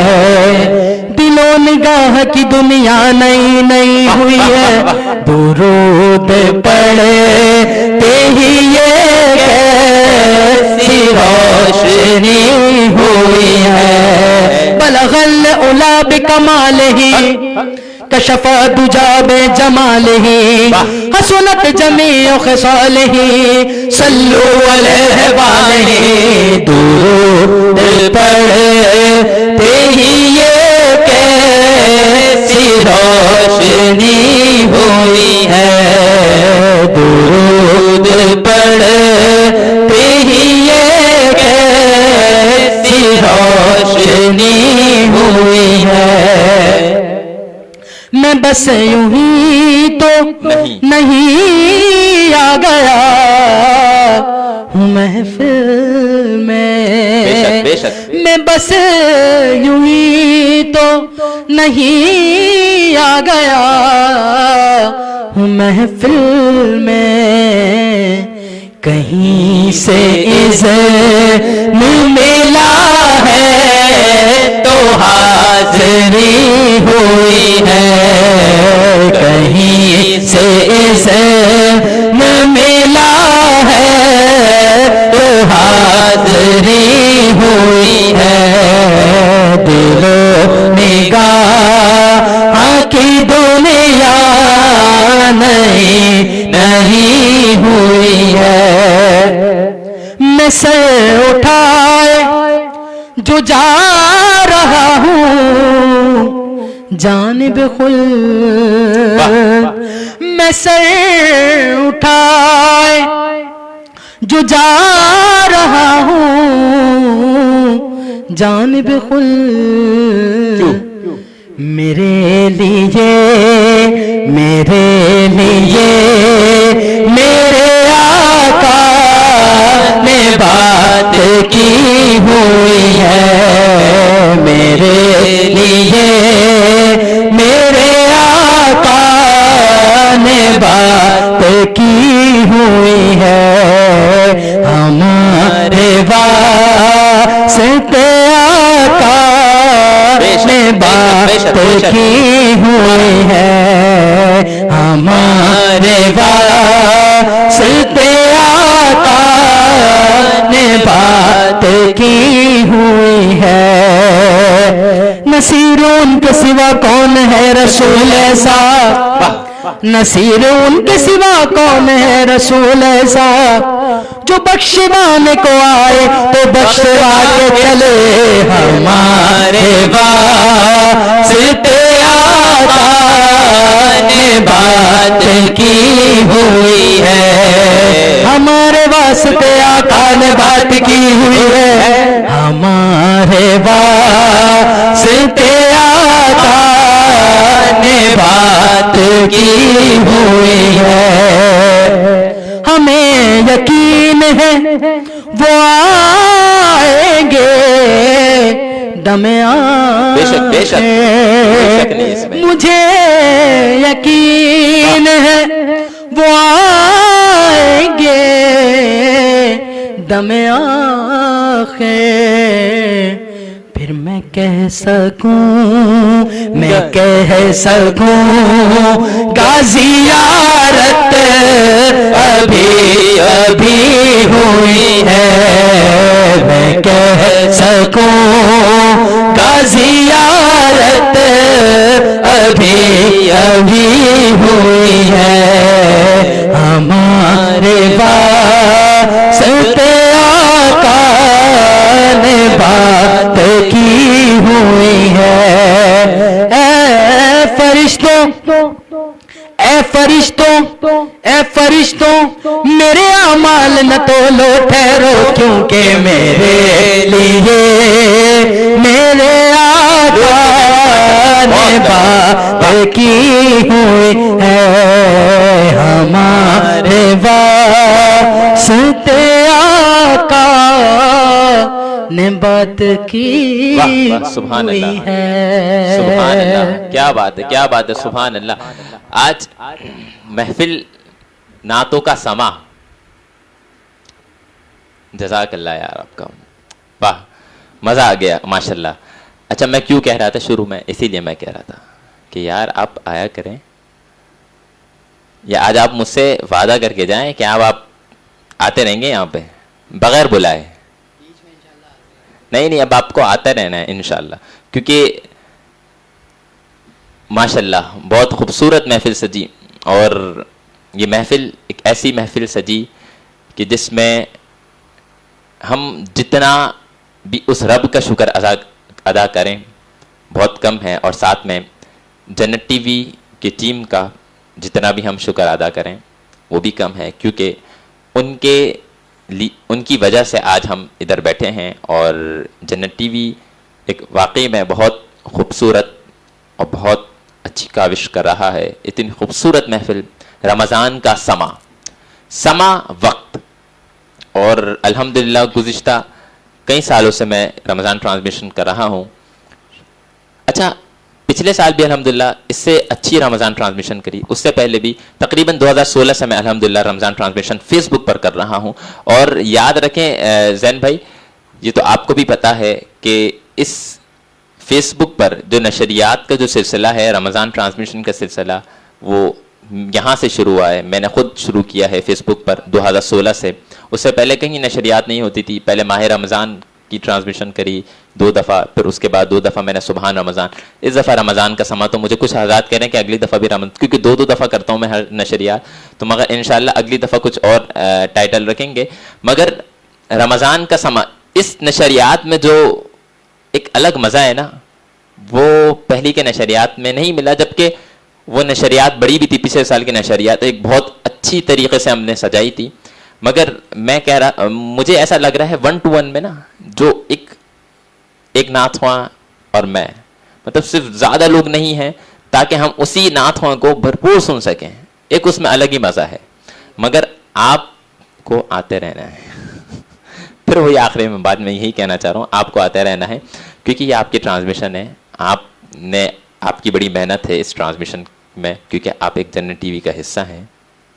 دلوں نگاہ کی دنیا نہیں ہوئی ہے، درود پڑھے تیری یہ کیسی روشنی ہوئی ہے. بلغ العلا بکمالہ کشف دجا بجمالہ حسنت جمیع خصالہ صلو علیہ وآلہ. درود پڑھے تیری یہ کیسی روشنی ہوئی ہے، درود پڑھے تیری یہ کیسی روشنی ہوئی ہے. میں بس یوں ہی تو نہیں آ گیا ہوں محفل میں، میں بس یوں ہی تو نہیں آ گیا ہوں محفل میں، کہیں سے اذن ملا ہے تو حاضری ہوئی ہے، کہیں سے اذن ملا ہے تو حاضری ہوئی ہے، دلوں نگاہ کی دنیا نہیں ہوئی ہے. میں سر اٹھائے جو جا رہا ہوں جانب خلد، میں سر اٹھائے جو جا رہا ہوں جانب خلد، میرے لیے میرے آقا نے بات کی ہوئی ہے، میرے لیے میرے آقا نے بات کی ہوئی ہے، ہمارے واسطے آقا نے بات کی ہوئی ہے، ہمارے واسطے آقا نے بات کی ہوئی ہے. نصیر ان کے سوا کون ہے رسول ایسا، نصیر ان کے سوا کون ہے رسول ایسا، جو بخشوانے کو آئے تو بخشوا کے چلے، ہمارے واسطے آقا نے بات کی ہوئی ہے، ہمارے واسطے آقا نے بات کی ہوئی ہے، ہمارے واسطے آقا نے بات کی ہوئی ہے. ہمیں یقین ہے وہ آئیں گے دم آخر، مجھے یقین ہے وہ آئیں گے دم آخر، پھر میں کہہ سکوں گا زیارت ابھی ابھی ہوئی ہے، میں کہہ سکوں گا زیارت ابھی ابھی ہوئی ہے، ہمارے واسطے آقا نے بات کی ہوئی ہے۔ اے فرشتوں میرے اعمال نہ تولو ٹھہرو، کیونکہ میرے لیے میرے آقا نے بات کی ہوئی ہے، ہمارے واسطے آقا نے بات کی سبحان ہوئی اللہ، ہے۔ سبحان اللہ، کیا بات ہے، کیا بات ہے، سبحان اللہ۔ آج محفل نعتوں کا سما، جزاک اللہ یار آپ کا، واہ مزہ آ گیا ماشاءاللہ۔ اچھا میں کیوں کہہ رہا تھا شروع میں، اسی لیے میں کہہ رہا تھا کہ یار آپ آیا کریں، یا آج آپ مجھ سے وعدہ کر کے جائیں کہ آپ آتے رہیں گے یہاں پہ بغیر بلائے۔ نہیں اب آپ کو آتا رہنا ہے انشاءاللہ، کیونکہ ماشاءاللہ بہت خوبصورت محفل سجی، اور یہ محفل ایک ایسی محفل سجی کہ جس میں ہم جتنا بھی اس رب کا شکر ادا کریں بہت کم ہے، اور ساتھ میں جنت ٹی وی کی ٹیم کا جتنا بھی ہم شکر ادا کریں وہ بھی کم ہے، کیونکہ ان کی وجہ سے آج ہم ادھر بیٹھے ہیں، اور جنت ٹی وی ایک واقعی میں بہت خوبصورت اور بہت اچھی کاوش کر رہا ہے۔ اتنی خوبصورت محفل، رمضان کا سما وقت، اور الحمدللہ گزشتہ کئی سالوں سے میں رمضان ٹرانسمیشن کر رہا ہوں۔ اچھا پچھلے سال بھی الحمدللہ اس سے اچھی رمضان ٹرانسمیشن کری، اس سے پہلے بھی تقریباً 2016 سے میں الحمدللہ رمضان ٹرانسمیشن فیس بک پر کر رہا ہوں۔ اور یاد رکھیں زین بھائی، یہ تو آپ کو بھی پتا ہے کہ اس فیس بک پر جو نشریات کا جو سلسلہ ہے، رمضان ٹرانسمیشن کا سلسلہ، وہ یہاں سے شروع ہوا ہے۔ میں نے خود شروع کیا ہے فیس بک پر 2016 سے، اس سے پہلے کہیں نشریات نہیں ہوتی تھی۔ پہلے ماہ رمضان کی ٹرانسمیشن کری 2 دفعہ، پھر اس کے بعد 2 دفعہ میں نے سبحان رمضان۔ اس دفعہ رمضان کا سما، تو مجھے کچھ حضرات کہہ رہے ہیں کہ اگلی دفعہ بھی رمضان، کیونکہ 2 دفعہ کرتا ہوں میں ہر نشریات، تو مگر انشاءاللہ اگلی دفعہ کچھ اور ٹائٹل رکھیں گے۔ مگر رمضان کا سما، اس نشریات میں جو ایک الگ مزہ ہے نا، وہ پہلی کے نشریات میں نہیں ملا، جبکہ وہ نشریات بڑی بھی تھی، پچھلے سال کی نشریات ایک بہت اچھی طریقے سے ہم نے سجائی تھی۔ مگر میں کہہ رہا، مجھے ایسا لگ رہا ہے 1 to 1 میں نا، جو ایک نعت خواں اور میں، مطلب صرف زیادہ لوگ نہیں ہیں، تاکہ ہم اسی نعت خواں کو بھرپور سن سکیں، ایک اس میں الگ ہی مزہ ہے۔ مگر آپ کو آتے رہنا ہے پھر وہی آخری میں بعد میں یہی کہنا چاہ رہا ہوں، آپ کو آتے رہنا ہے، کیونکہ یہ آپ کی ٹرانسمیشن ہے، آپ کی بڑی محنت ہے اس ٹرانسمیشن میں، کیونکہ آپ ایک جنت ٹی وی کا حصہ ہیں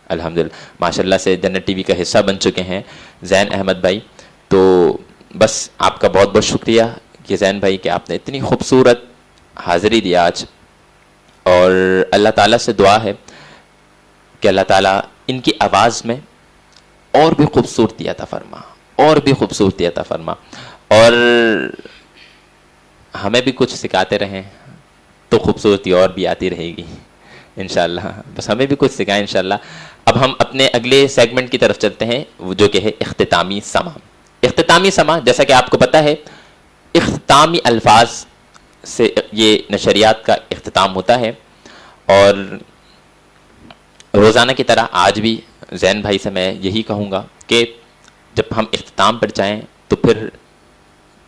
الحمدللہ، ماشاءاللہ سے جنت ٹی وی کا حصہ بن چکے ہیں زین احمد بھائی۔ تو بس آپ کا بہت بہت شکریہ کہ زین بھائی کہ آپ نے اتنی خوبصورت حاضری دیا آج، اور اللہ تعالیٰ سے دعا ہے کہ اللہ تعالیٰ ان کی آواز میں اور بھی خوبصورتی عطا فرما، اور بھی خوبصورتی عطا فرما، اور ہمیں بھی کچھ سکھاتے رہیں تو خوبصورتی اور بھی آتی رہے گی انشاءاللہ۔ بس ہمیں بھی کچھ سکھائیں انشاءاللہ۔ اب ہم اپنے اگلے سیگمنٹ کی طرف چلتے ہیں، جو کہ ہے اختتامی سما۔ اختتامی سما، جیسا کہ آپ کو پتا ہے، اختتامی الفاظ سے یہ نشریات کا اختتام ہوتا ہے، اور روزانہ کی طرح آج بھی زین بھائی سے میں یہی کہوں گا کہ جب ہم اختتام پر جائیں تو پھر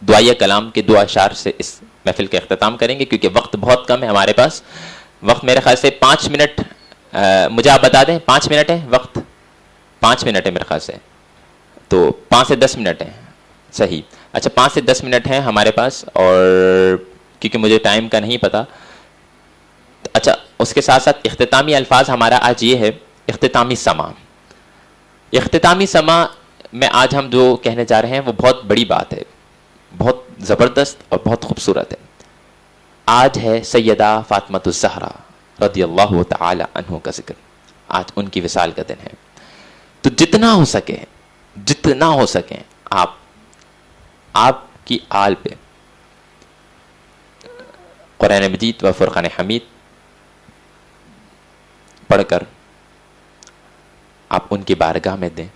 دعائیہ کلام کے 2 اشعار سے اس محفل کا اختتام کریں گے، کیونکہ وقت بہت کم ہے ہمارے پاس۔ وقت میرے خیال سے 5 منٹ، مجھے آپ بتا دیں 5 منٹ ہے وقت، 5 منٹ ہے میرے خیال سے، تو 5 سے 10 منٹ ہے، صحیح۔ اچھا 5 سے 10 منٹ ہیں ہمارے پاس، اور کیونکہ مجھے ٹائم کا نہیں پتا۔ اچھا اس کے ساتھ ساتھ اختتامی الفاظ ہمارا آج یہ ہے اختتامی سما۔ اختتامی سما میں آج ہم جو کہنے جا رہے ہیں وہ بہت بڑی بات ہے، بہت زبردست اور بہت خوبصورت ہے. آج ہے سیدہ فاطمۃ الزہرا رضی اللہ تعالی عنہ کا ذکر. آج ان کی وصال کا دن ہے. تو جتنا ہو سکے آپ کی آل پہ قرآن مجید و فرقان حمید پڑھ کر آپ ان کی بارگاہ میں دیں,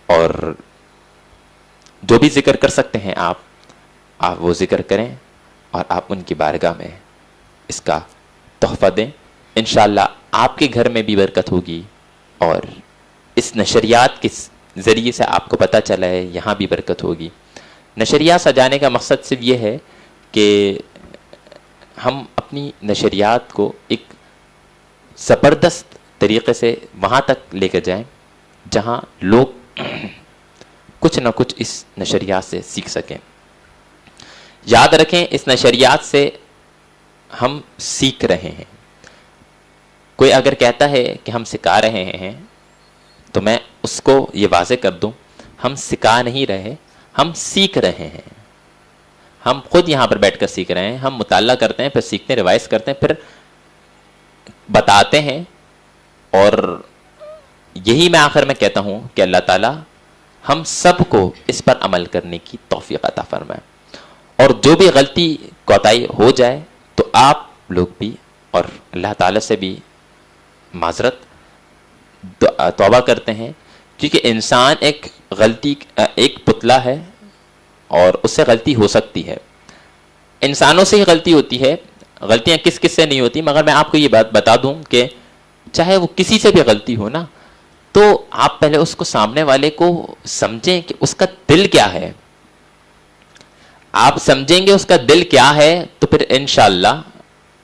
اور جو بھی ذکر کر سکتے ہیں آپ وہ ذکر کریں, اور آپ ان کی بارگاہ میں اس کا تحفہ دیں. انشاءاللہ آپ کے گھر میں بھی برکت ہوگی, اور اس نشریات کے ذریعے سے آپ کو پتہ چلا ہے یہاں بھی برکت ہوگی. نشریات سجانے کا مقصد صرف یہ ہے کہ ہم اپنی نشریات کو ایک زبردست طریقے سے وہاں تک لے کر جائیں جہاں لوگ کچھ نہ کچھ اس نشریات سے سیکھ سکیں. یاد رکھیں, اس نشریات سے ہم سیکھ رہے ہیں. کوئی اگر کہتا ہے کہ ہم سکھا رہے ہیں تو میں اس کو یہ واضح کر دوں, ہم سکھا نہیں رہے, ہم سیکھ رہے ہیں. ہم خود یہاں پر بیٹھ کر سیکھ رہے ہیں. ہم مطالعہ کرتے ہیں, پھر سیکھتے ہیں, ریوائز کرتے ہیں, پھر بتاتے ہیں. اور یہی میں آخر میں کہتا ہوں کہ اللہ تعالیٰ ہم سب کو اس پر عمل کرنے کی توفیق عطا فرمائے. اور جو بھی غلطی کوتاہی ہو جائے تو آپ لوگ بھی اور اللہ تعالیٰ سے بھی معذرت توبہ کرتے ہیں, کیونکہ انسان ایک پتلا ہے اور اس سے غلطی ہو سکتی ہے. انسانوں سے ہی غلطی ہوتی ہے, غلطیاں کس سے نہیں ہوتی. مگر میں آپ کو یہ بات بتا دوں کہ چاہے وہ کسی سے بھی غلطی ہو نا, تو آپ پہلے اس کو سامنے والے کو سمجھیں کہ اس کا دل کیا ہے. آپ سمجھیں گے اس کا دل کیا ہے تو پھر انشاءاللہ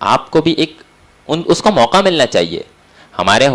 آپ کو بھی اس کو موقع ملنا چاہیے. ہمارے